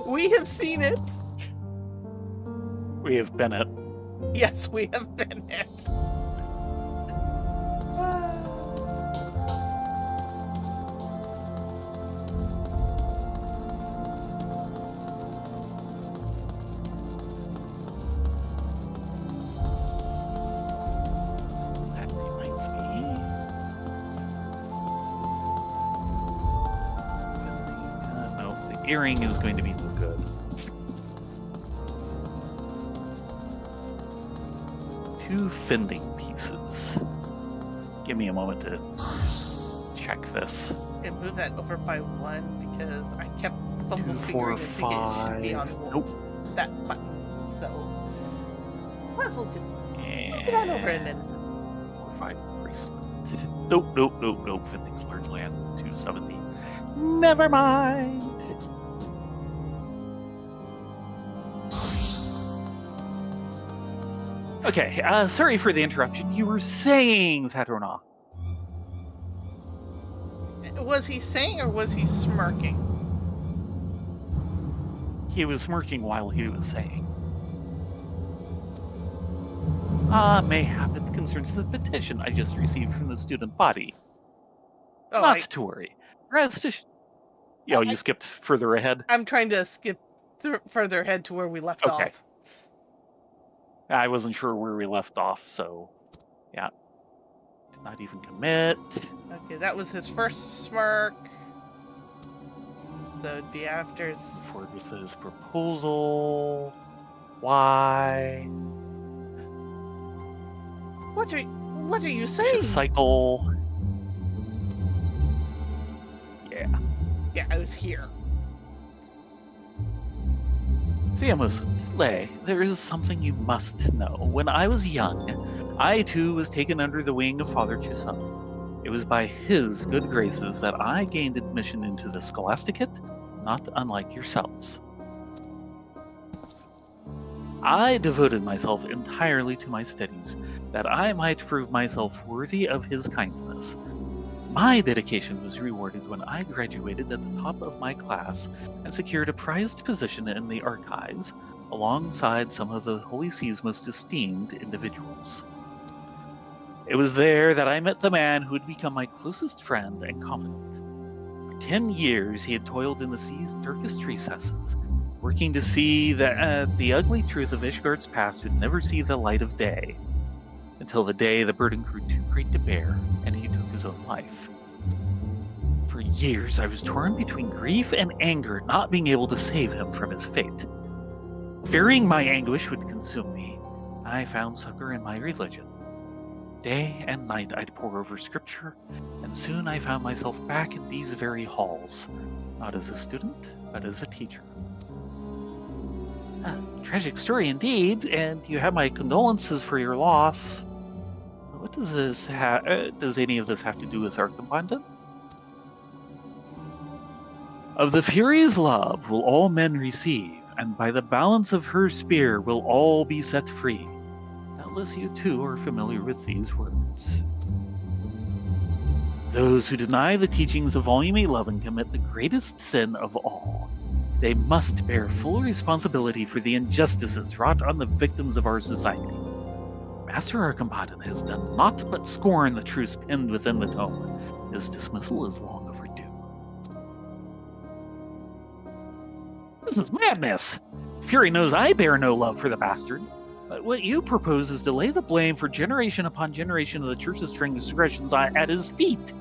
We have seen it. We have been it. Yes, we have been it. That reminds me. No, the earring is going to be no good. Two fending pieces. Give me a moment to check this. Okay, move that over by one because I kept 2, figuring 4, and thinking it should be on 5. Nope. that button. So might as well just move it on over and then 4, 5 bracelet. Nope. Fending's large land. 270. Never mind. Okay, sorry for the interruption. You were saying, Saturna. Was he saying or was he smirking? He was smirking while he was saying. Mayhap it concerns the petition I just received from the student body. Oh, Not to worry. Rest assured. You skipped further ahead? I'm trying to skip further ahead to where we left Okay. off. I wasn't sure where we left off, so yeah. Did not even commit. Okay, that was his first smirk. So it'd be after Fergus's proposal. Why? What are you saying? Cycle. Yeah. Yeah, I was here. Famous Lay, there is something you must know. When I was young, I too was taken under the wing of Father Chisholm. It was by his good graces that I gained admission into the Scholasticate, not unlike yourselves. I devoted myself entirely to my studies, that I might prove myself worthy of his kindness. My dedication was rewarded when I graduated at the top of my class and secured a prized position in the archives, alongside some of the Holy See's most esteemed individuals. It was there that I met the man who would become my closest friend and confidant. For 10 years he had toiled in the sea's darkest recesses, working to see that the ugly truth of Ishgard's past would never see the light of day, until the day the burden grew too great to bear, and he took his own life. For years I was torn between grief and anger at not being able to save him from his fate. Fearing my anguish would consume me, I found succor in my religion. Day and night I'd pore over scripture, and soon I found myself back in these very halls, not as a student, but as a teacher. Tragic story indeed, and you have my condolences for your loss. What does this does any of this have to do with our correspondent? Of the Fury's love will all men receive, and by the balance of her spear will all be set free. Doubtless you too are familiar with these words. Those who deny the teachings of Volume 11 commit the greatest sin of all. They must bear full responsibility for the injustices wrought on the victims of our society. Master Archambaddon has done naught but scorn the truths penned within the tome. His dismissal is long overdue. This is madness! Fury knows I bear no love for the bastard, but what you propose is to lay the blame for generation upon generation of the Church's transgressions at his feet.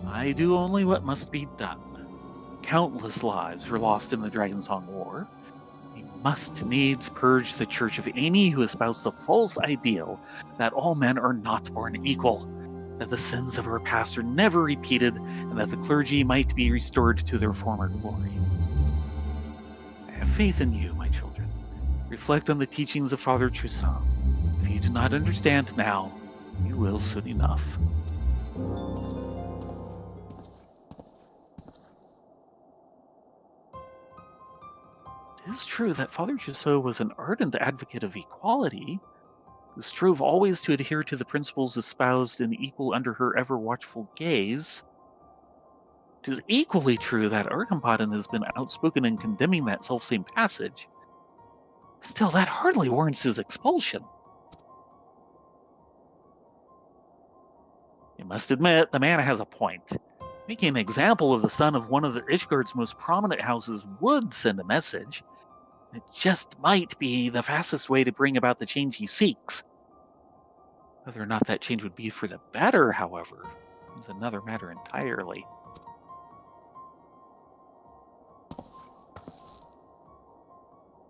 I do only what must be done. Countless lives were lost in the Dragonsong War. We must needs purge the Church of any who espouse the false ideal that all men are not born equal, that the sins of our past are never repeated, and that the clergy might be restored to their former glory. I have faith in you, my children. Reflect on the teachings of Father Tristan. If you do not understand now, you will soon enough. It is true that Father Gisot was an ardent advocate of equality, who strove always to adhere to the principles espoused and equal under her ever-watchful gaze. It is equally true that Archambaddon has been outspoken in condemning that selfsame passage. Still, that hardly warrants his expulsion. You must admit, the man has a point. Making an example of the son of one of the Ishgard's most prominent houses would send a message. It just might be the fastest way to bring about the change he seeks. Whether or not that change would be for the better, however, is another matter entirely.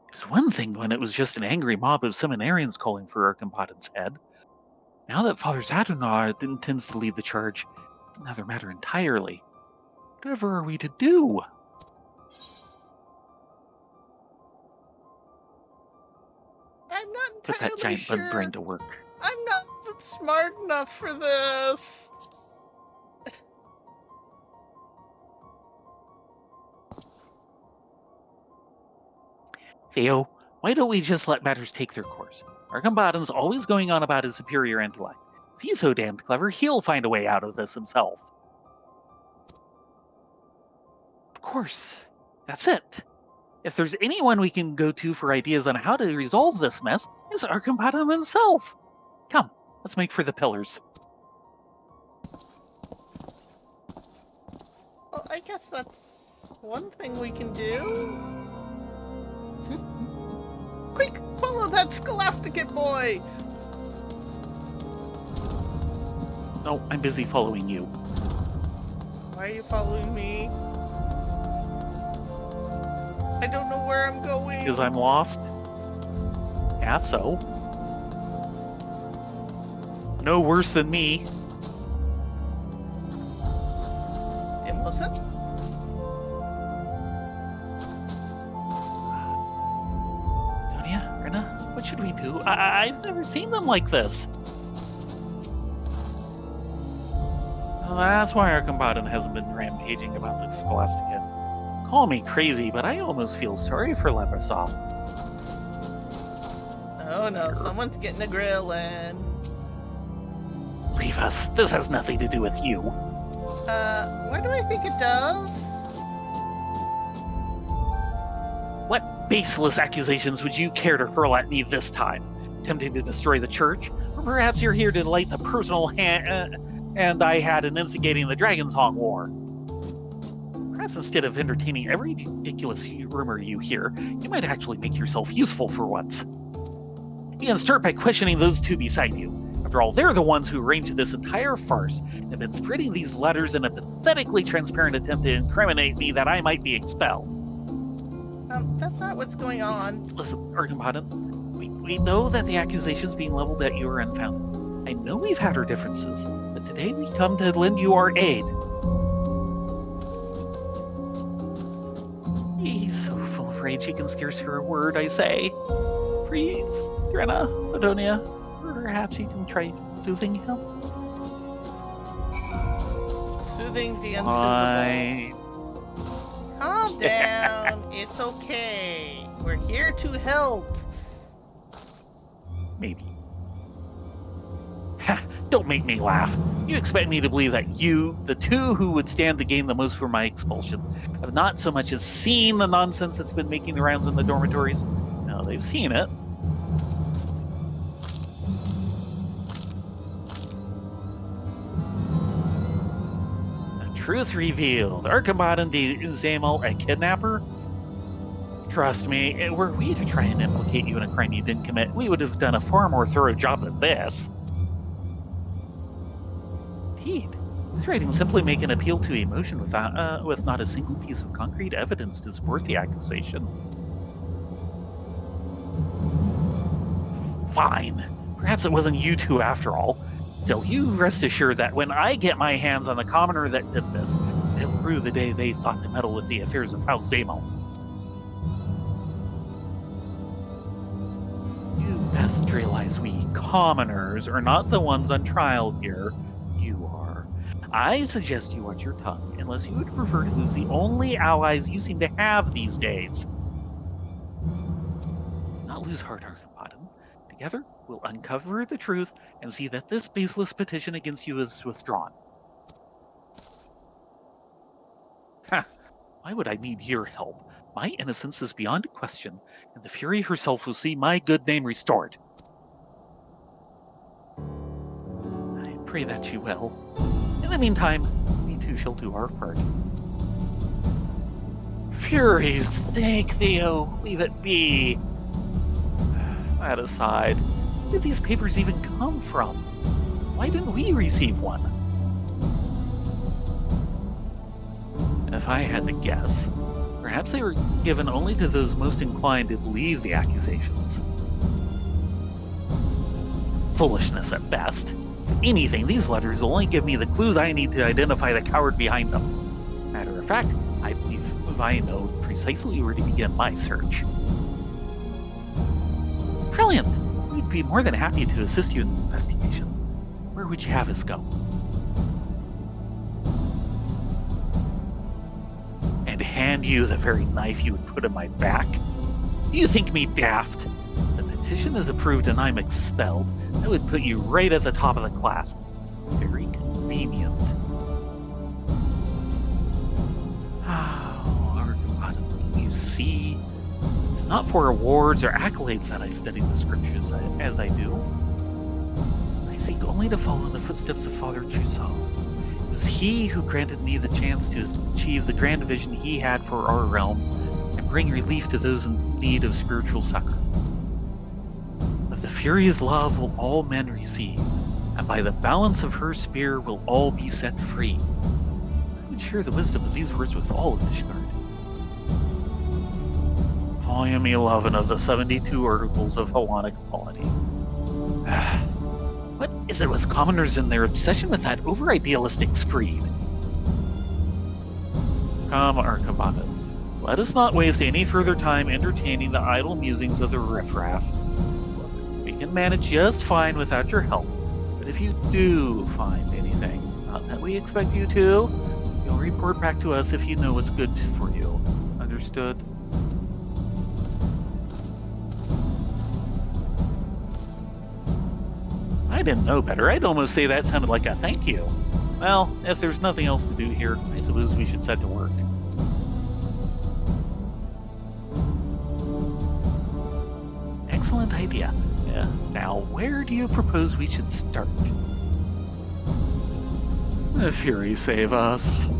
It was one thing when it was just an angry mob of seminarians calling for Archambaddon's head. Now that Father Zadunard intends to lead the charge, another matter entirely. Whatever are we to do? I'm not Put that entirely giant bug brain to work. I'm not smart enough for this. Theo, why don't we just let matters take their course? Archambaddon's always going on about his superior intellect. If he's so damned clever, he'll find a way out of this himself. Of course. That's it. If there's anyone we can go to for ideas on how to resolve this mess, it's Archambaddon himself. Come, let's make for the pillars. Well, I guess that's one thing we can do. Quick, follow that Scholasticate boy! No, I'm busy following you. Why are you following me? I don't know where I'm going. Because I'm lost? Yeah, so? No worse than me. Dim, listen. Donia, Rena, what should we do? I've never seen them like this. Well, that's why Archambaddon hasn't been rampaging about the Scholasticate. Call me crazy, but I almost feel sorry for Leprosov. Oh no, someone's getting a grill in. Leave us. This has nothing to do with you. Why do I think it does? What baseless accusations would you care to hurl at me this time? Attempting to destroy the church? Or perhaps you're here to light the personal hand I had in instigating the Dragon's Hong War? Perhaps instead of entertaining every ridiculous rumor you hear, you might actually make yourself useful for once. You can start by questioning those two beside you. After all, they're the ones who arranged this entire farce and have been spreading these letters in a pathetically transparent attempt to incriminate me that I might be expelled. That's not what's going on. Listen, Archambaddon, we know that the accusations being leveled at you are unfounded. I know we've had our differences, but today we come to lend you our aid. He's so full of rage he can scarce hear a word I say. Please, Grena, Adonia, perhaps you can try soothing him? Soothing the unsoothable. Fine. Calm down. It's okay. We're here to help. Maybe. Ha! Don't make me laugh. You expect me to believe that you, the two who would stand to gain the most from my expulsion, have not so much as seen the nonsense that's been making the rounds in the dormitories? No, they've seen it. The truth revealed. Archambaddon de Zamel, a kidnapper? Trust me, were we to try and implicate you in a crime you didn't commit, we would have done a far more thorough job than this. Indeed. This writing simply make an appeal to emotion with not a single piece of concrete evidence to support the accusation. Fine. Perhaps it wasn't you two after all. Still, you rest assured that when I get my hands on the commoner that did this, they'll rue the day they thought to meddle with the affairs of House Zamel. You best realize we commoners are not the ones on trial here. You are. I suggest you watch your tongue, unless you would prefer to lose the only allies you seem to have these days. not lose heart, Archimpodon. Together, we'll uncover the truth and see that this baseless petition against you is withdrawn. Ha! Why would I need your help? My innocence is beyond question, and the Fury herself will see my good name restored. I pray that she will. In the meantime, we two shall do our part. Fury's sake, Theo, leave it be. That aside, where did these papers even come from? Why didn't we receive one? If I had to guess, perhaps they were given only to those most inclined to believe the accusations. Foolishness at best. If anything, these letters will only give me the clues I need to identify the coward behind them. Matter of fact, I believe I know precisely where to begin my search. Brilliant! We'd be more than happy to assist you in the investigation. Where would you have us go? And hand you the very knife you would put in my back? Do you think me daft? The petition is approved and I'm expelled. That would put you right at the top of the class. Very convenient. You see, it's not for awards or accolades that I study the scriptures as I do. I seek only to follow in the footsteps of Father Trousseau. It was he who granted me the chance to achieve the grand vision he had for our realm and bring relief to those in need of spiritual succor. Of the Fury's love will all men receive, and by the balance of her spear will all be set free. I would share the wisdom of these words with all of Ishgard. Volume 11 of the 72 Articles of Hellenic Polity. What is it with commoners and their obsession with that over-idealistic screed? Come, Archimpodon, let us not waste any further time entertaining the idle musings of the riffraff. Look, we can manage just fine without your help, but if you do find anything, not that we expect you to, you'll report back to us if you know what's good for you. Understood? I didn't know better. I'd almost say that sounded like a thank you. Well, if there's nothing else to do here, I suppose we should set to work. Excellent idea. Now, where do you propose we should start? The Fury save us.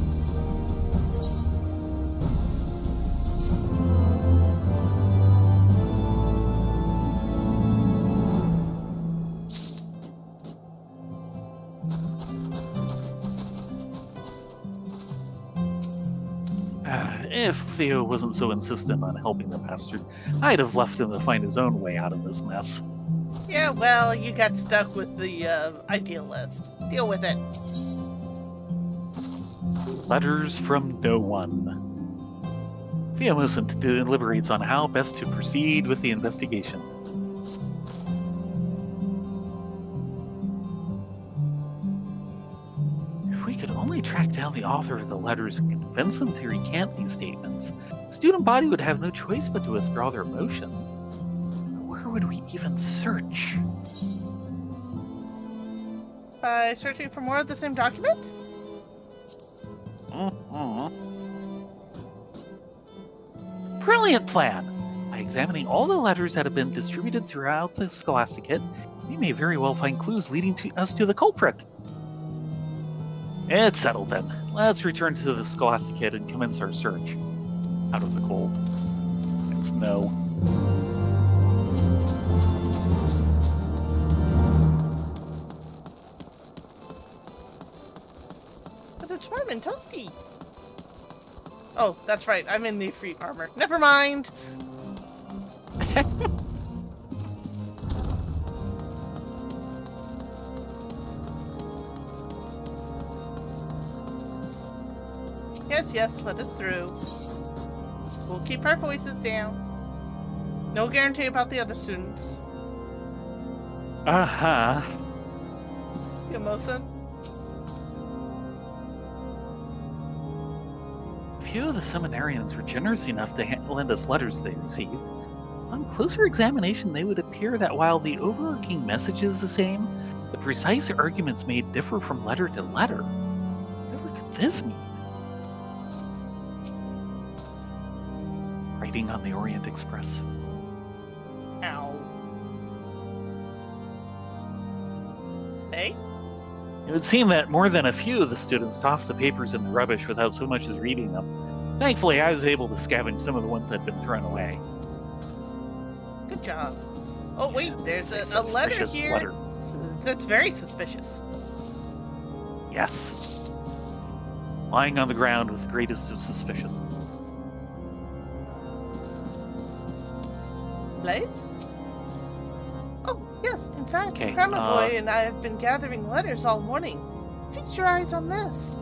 If Theo wasn't so insistent on helping the bastard, I'd have left him to find his own way out of this mess. Yeah, well, you got stuck with the idealist. Deal with it. Letters from no one. Theo Mosent deliberates on how best to proceed with the investigation. If we could only track down the author of the letters and convince them to recant these statements, the student body would have no choice but to withdraw their motion. Where would we even search? By searching for more of the same document? Brilliant plan! By examining all the letters that have been distributed throughout the Scholasticate, we may very well find clues leading us to the culprit. It's settled then. Let's return to the Scholasticate and commence our search. Out of the cold and snow. But it's warm and toasty. Oh, that's right. I'm in the free armor. Never mind. Yes, let us through. We'll keep our voices down. No guarantee about the other students. Uh-huh. Yamosa? Few of the seminarians were generous enough to lend us letters they received. On closer examination, they would appear that while the overarching message is the same, the precise arguments may differ from letter to letter. Whatever could this mean? Writing on the Orient Express. Ow. Hey? It would seem that more than a few of the students tossed the papers in the rubbish without so much as reading them. Thankfully, I was able to scavenge some of the ones that had been thrown away. Good job. Oh, wait, there's a letter Suspicious here. letter. That's very suspicious. Yes. Lying on the ground with the greatest of suspicion. Blades? Oh, yes, in fact, Okay, Grandma Boy and I have been gathering letters all morning. Feast your eyes on this.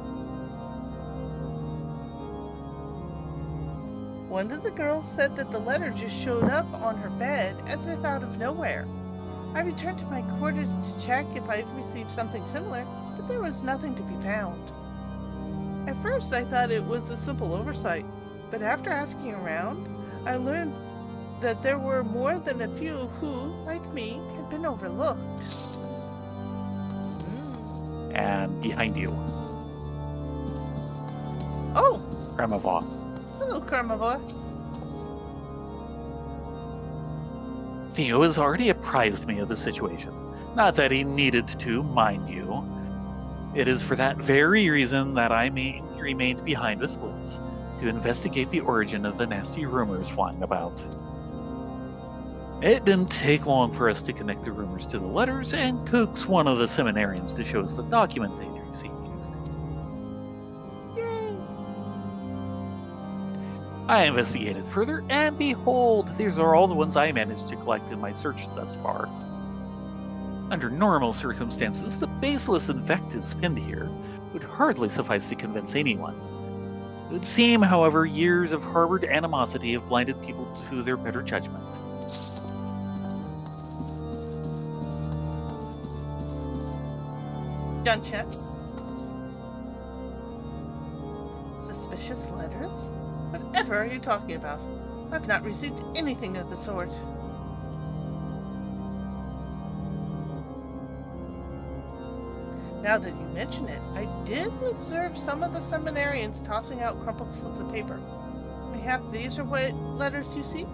One of the girls said that the letter just showed up on her bed as if out of nowhere. I returned to my quarters to check if I'd received something similar, but there was nothing to be found. At first, I thought it was a simple oversight, but after asking around, I learned that there were more than a few who, like me, had been overlooked. And behind you, Oh, Grandma Vaugh. hello, Grandma Boy. Theo has already apprised me of the situation. Not that he needed to, mind you. It is for that very reason that I remained behind with Liz, to investigate the origin of the nasty rumors flying about. It didn't take long for us to connect the rumors to the letters and coax one of the seminarians to show us the document they'd received. Yay! I investigated further, and behold, these are all the ones I managed to collect in my search thus far. Under normal circumstances, the baseless invectives pinned here would hardly suffice to convince anyone. It would seem, however, years of harbored animosity have blinded people to their better judgment. Gotcha. Suspicious letters? Whatever are you talking about? I've not received anything of the sort. Now that you mention it, I did observe some of the seminarians tossing out crumpled slips of paper. Mayhap these are what letters you seek?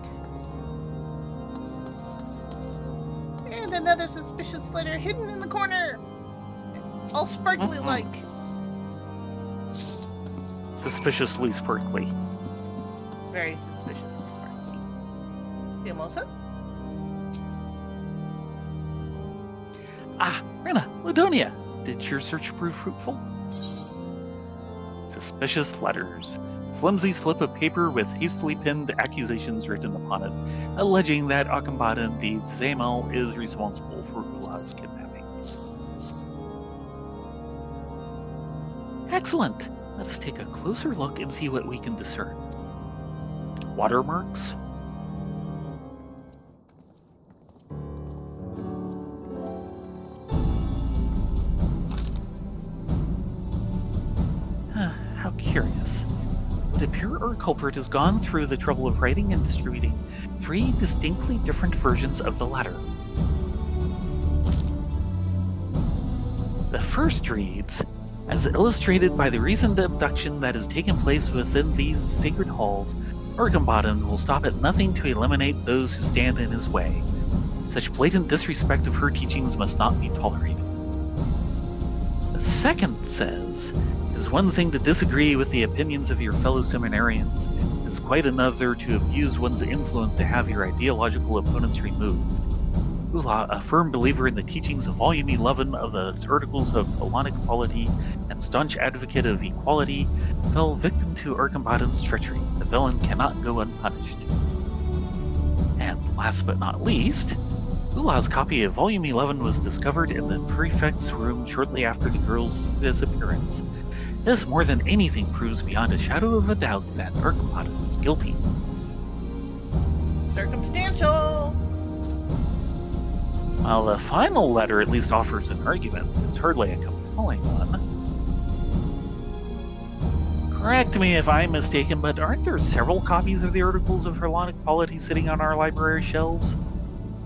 And another suspicious letter hidden in the corner! All sparkly-like. Suspiciously sparkly. Very suspiciously sparkly. Mimosa? Ah, Rena, Ladonia, did your search prove fruitful? Suspicious letters. Flimsy slip of paper with hastily pinned accusations written upon it, alleging that Akambada the Zamal is responsible for Ula's kidnapping. Excellent! Let's take a closer look and see what we can discern. Watermarks? How curious. It appears our culprit has gone through the trouble of writing and distributing 3 distinctly different versions of the letter. The first reads, "As illustrated by the recent abduction that has taken place within these sacred halls, Argambadan will stop at nothing to eliminate those who stand in his way. Such blatant disrespect of her teachings must not be tolerated." The second says, "It is one thing to disagree with the opinions of your fellow seminarians. It is quite another to abuse one's influence to have your ideological opponents removed. Ula, a firm believer in the teachings of Volume 11 of the Articles of Hellenic Polity and staunch advocate of equality, fell victim to Argambadan's treachery. The villain cannot go unpunished." And last but not least, Ula's copy of Volume 11 was discovered in the prefect's room shortly after the girl's disappearance. This more than anything proves beyond a shadow of a doubt that Argambadan is guilty. Circumstantial! While the final letter at least offers an argument, it's hardly a compelling one. Correct me if I'm mistaken, but aren't there several copies of the articles of Hellenic polity sitting on our library shelves?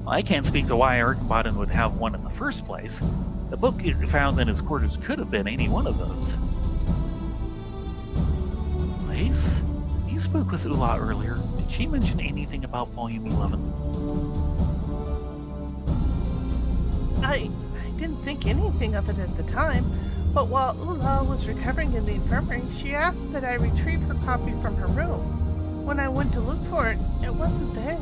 Well, I can't speak to why Arkenbaden would have one in the first place. The book found in his quarters could have been any one of those. Lace? You spoke with Ula earlier. Did she mention anything about Volume 11? I didn't think anything of it at the time, but while Ula was recovering in the infirmary, she asked that I retrieve her copy from her room. When I went to look for it, it wasn't there.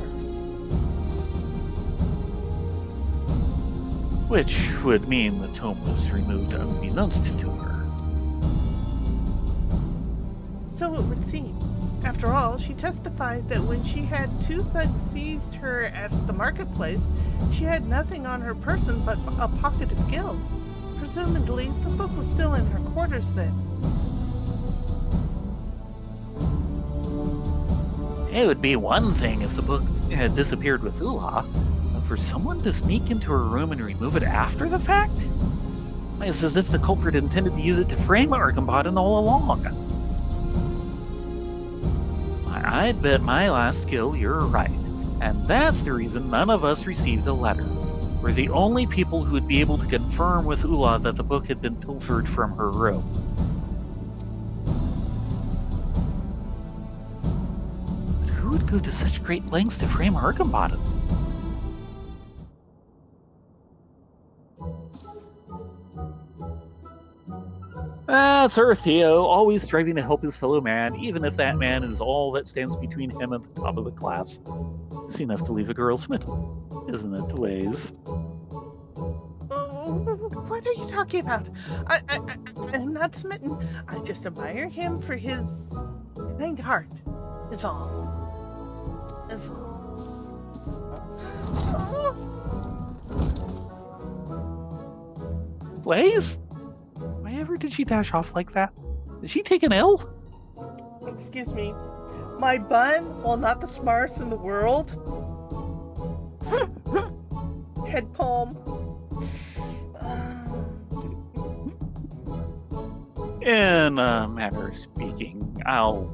Which would mean the tome was removed unbeknownst to her. So it would seem. After all, she testified that when she had two thugs seized her at the marketplace, she had nothing on her person but a pocket of gilt. Presumably, the book was still in her quarters then. It would be one thing if the book had disappeared with Ula, but for someone to sneak into her room and remove it after the fact? It's as if the culprit intended to use it to frame Arkenbaden all along. I'd bet my last skill you're right, and that's the reason none of us received a letter. We're the only people who would be able to confirm with Ula that the book had been pilfered from her room. But who would go to such great lengths to frame Arkenbaden? That's her, Theo, always striving to help his fellow man, even if that man is all that stands between him and the top of the class. It's enough to leave a girl smitten, isn't it, Lays? What are you talking about? I'm not smitten. I just admire him for his kind heart, is all. Is all. Lays? Why ever did she dash off like that? Did she take an L? Excuse me. My bun, while not the smartest in the world. Head poem. In a manner of speaking, I'll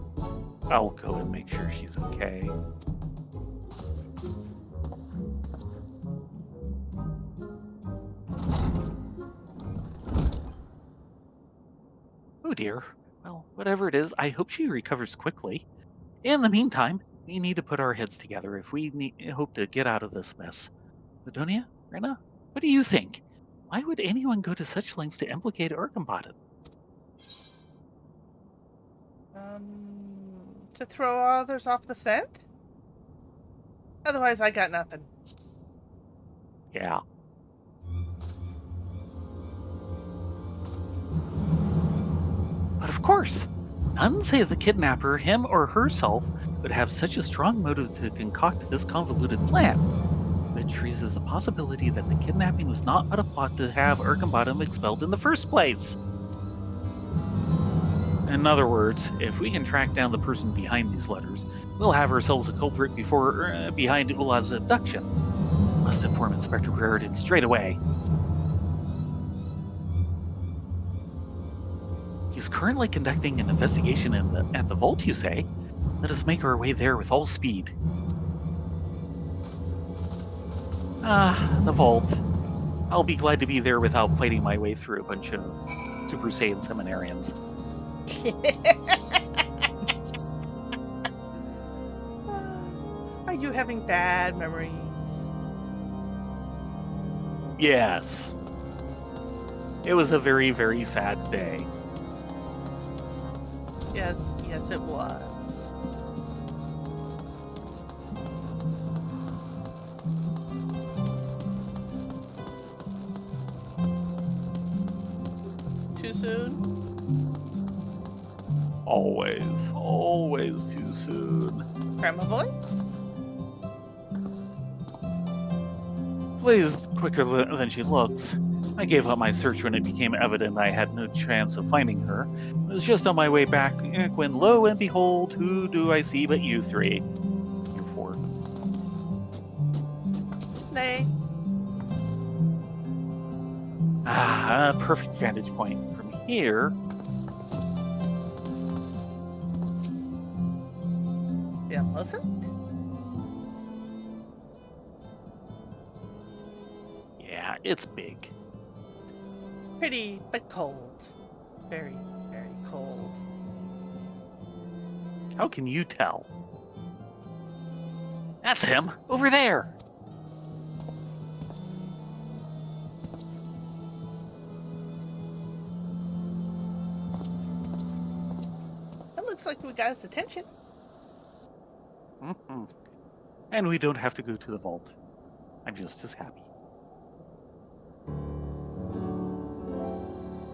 go and make sure she's okay. Oh dear. Well, whatever it is, I hope she recovers quickly. In the meantime, we need to put our heads together if we hope to get out of this mess. Ladonia, Rena, what do you think? Why would anyone go to such lengths to implicate Arkenbaden? To throw others off the scent? Otherwise, I got nothing. Yeah. But of course, none save the kidnapper, him or herself, would have such a strong motive to concoct this convoluted plan, which raises the possibility that the kidnapping was not but a plot to have Arkenbaden expelled in the first place. In other words, if we can track down the person behind these letters, we'll have ourselves a culprit behind Ula's abduction. Must inform Inspector Brereton straight away. He's currently conducting an investigation at the vault, you say? Let us make our way there with all speed. The vault. I'll be glad to be there without fighting my way through a bunch of Super Saiyan seminarians. Are you having bad memories? Yes. It was a very, very sad day. Yes, it was. Too soon? Always too soon. Grandma boy? Blaze quicker than she looks. I gave up my search when it became evident I had no chance of finding her. I was just on my way back when, lo and behold, who do I see but you three? You four. Nay. A perfect vantage point. From here, item, wasn't it? Yeah, it's big. Pretty, but cold. Very, very cold. How can you tell? That's him, over there. It looks like we got his attention. Mm-hmm. And we don't have to go to the vault. I'm just as happy.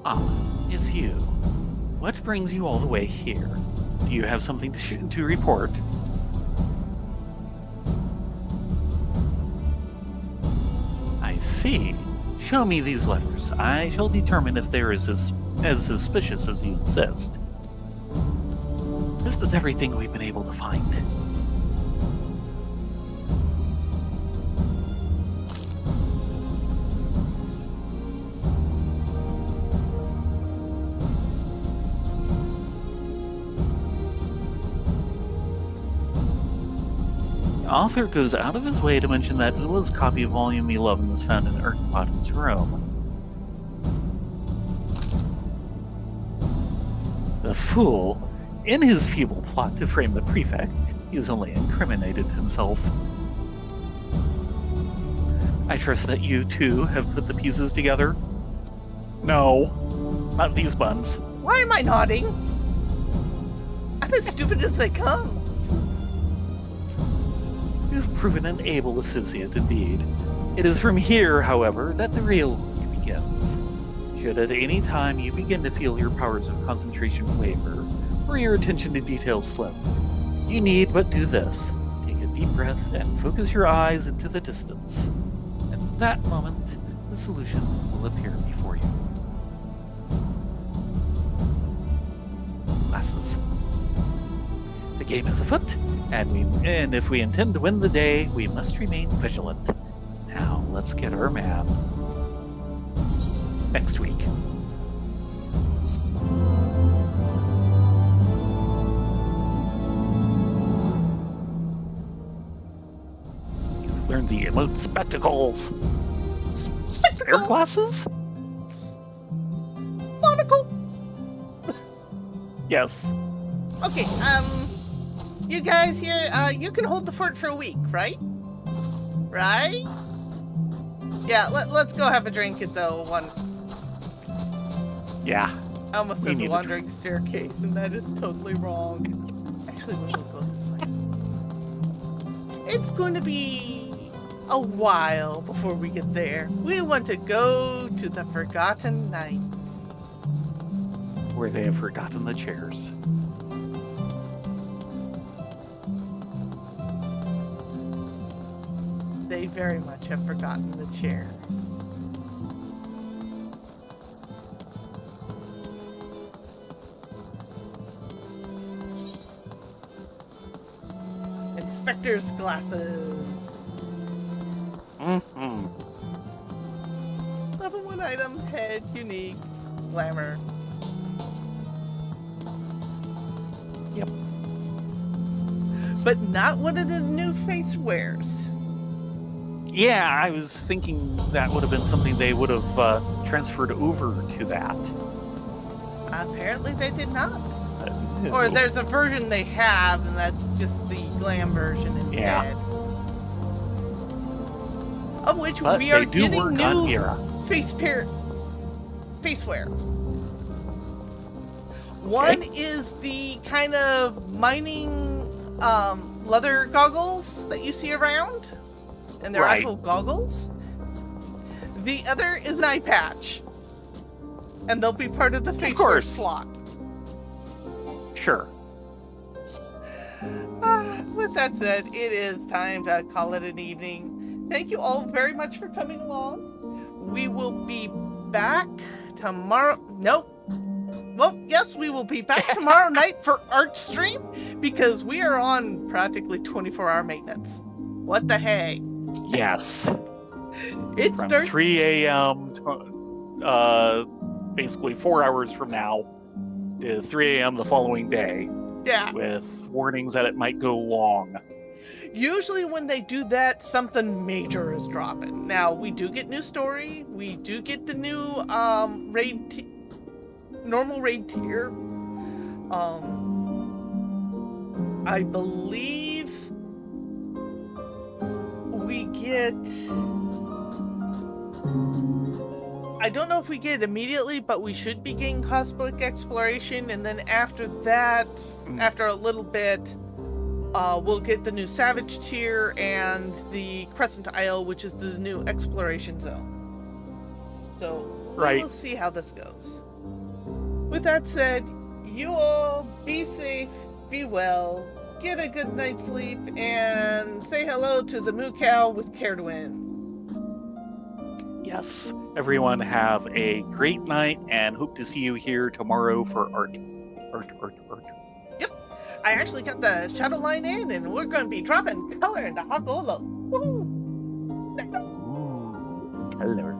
Ah, it's you. What brings you all the way here? Do you have something to report? I see. Show me these letters. I shall determine if they're as suspicious as you insist. This is everything we've been able to find. The author goes out of his way to mention that Ula's copy of Volume 11 was found in Urkenbottom's room. The fool, in his feeble plot to frame the prefect, he has only incriminated himself. I trust that you, too, have put the pieces together? No, not these buns. Why am I nodding? I'm as stupid as they come. You've proven an able associate indeed. It is from here, however, that the real work begins. Should at any time you begin to feel your powers of concentration waver, or your attention to detail slip, you need but do this. Take a deep breath and focus your eyes into the distance. And at that moment, the solution will appear before you. Glasses. The game is afoot, and if we intend to win the day, we must remain vigilant. Now, let's get our man. Next week. You've learned the emote spectacles. Air glasses? Monocle. Yes. Okay, you guys here, you can hold the fort for a week, right? Right? Yeah, let's go have a drink at the one. Yeah. I almost We said need the a wandering staircase, and that is totally wrong. Actually, we'll go this way. It's going to be a while before we get there. We want to go to the Forgotten Nights. Where they have forgotten the chairs. They very much have forgotten the chairs. Inspector's glasses. Mm-hmm. Level 1 item, head, unique, glamour. Yep. But not one of the new face wears. Yeah, I was thinking that would have been something they would have transferred over to that. Apparently they did not. Or there's a version they have, and that's just the glam version instead. Yeah. Of which But we are they do getting work on new Mira. face wear. One is the kind of mining leather goggles that you see around, and they're Right. actual goggles. The other is an eye patch, and they'll be part of the face wear course. slot. Sure. With that said, it is time to call it an evening. Thank you all very much for coming along. We will be back tomorrow. Nope. Well, yes, we will be back tomorrow night for Art Stream, because we are on practically 24-hour maintenance. What the hey? Yes. It From starts 3 a.m. to basically 4 hours from now to 3 a.m. the following day. Yeah. with warnings that it might go long. Usually when they do that, something major is dropping. Now, we do get new story. We do get the new normal raid tier. I believe we get... I don't know if we get it immediately, but we should be getting cosmic exploration, and then after that, after a little bit, we'll get the new Savage tier and the Crescent Isle, which is the new exploration zone. So Right. we'll see how this goes. With that said, you all be safe, be well, get a good night's sleep, and say hello to the moo cow with Caredwin. Yes. Everyone have a great night and hope to see you here tomorrow for art. Yep. I actually got the shadow line in, and we're going to be dropping color into Hagolo. Woohoo! Ooh, color.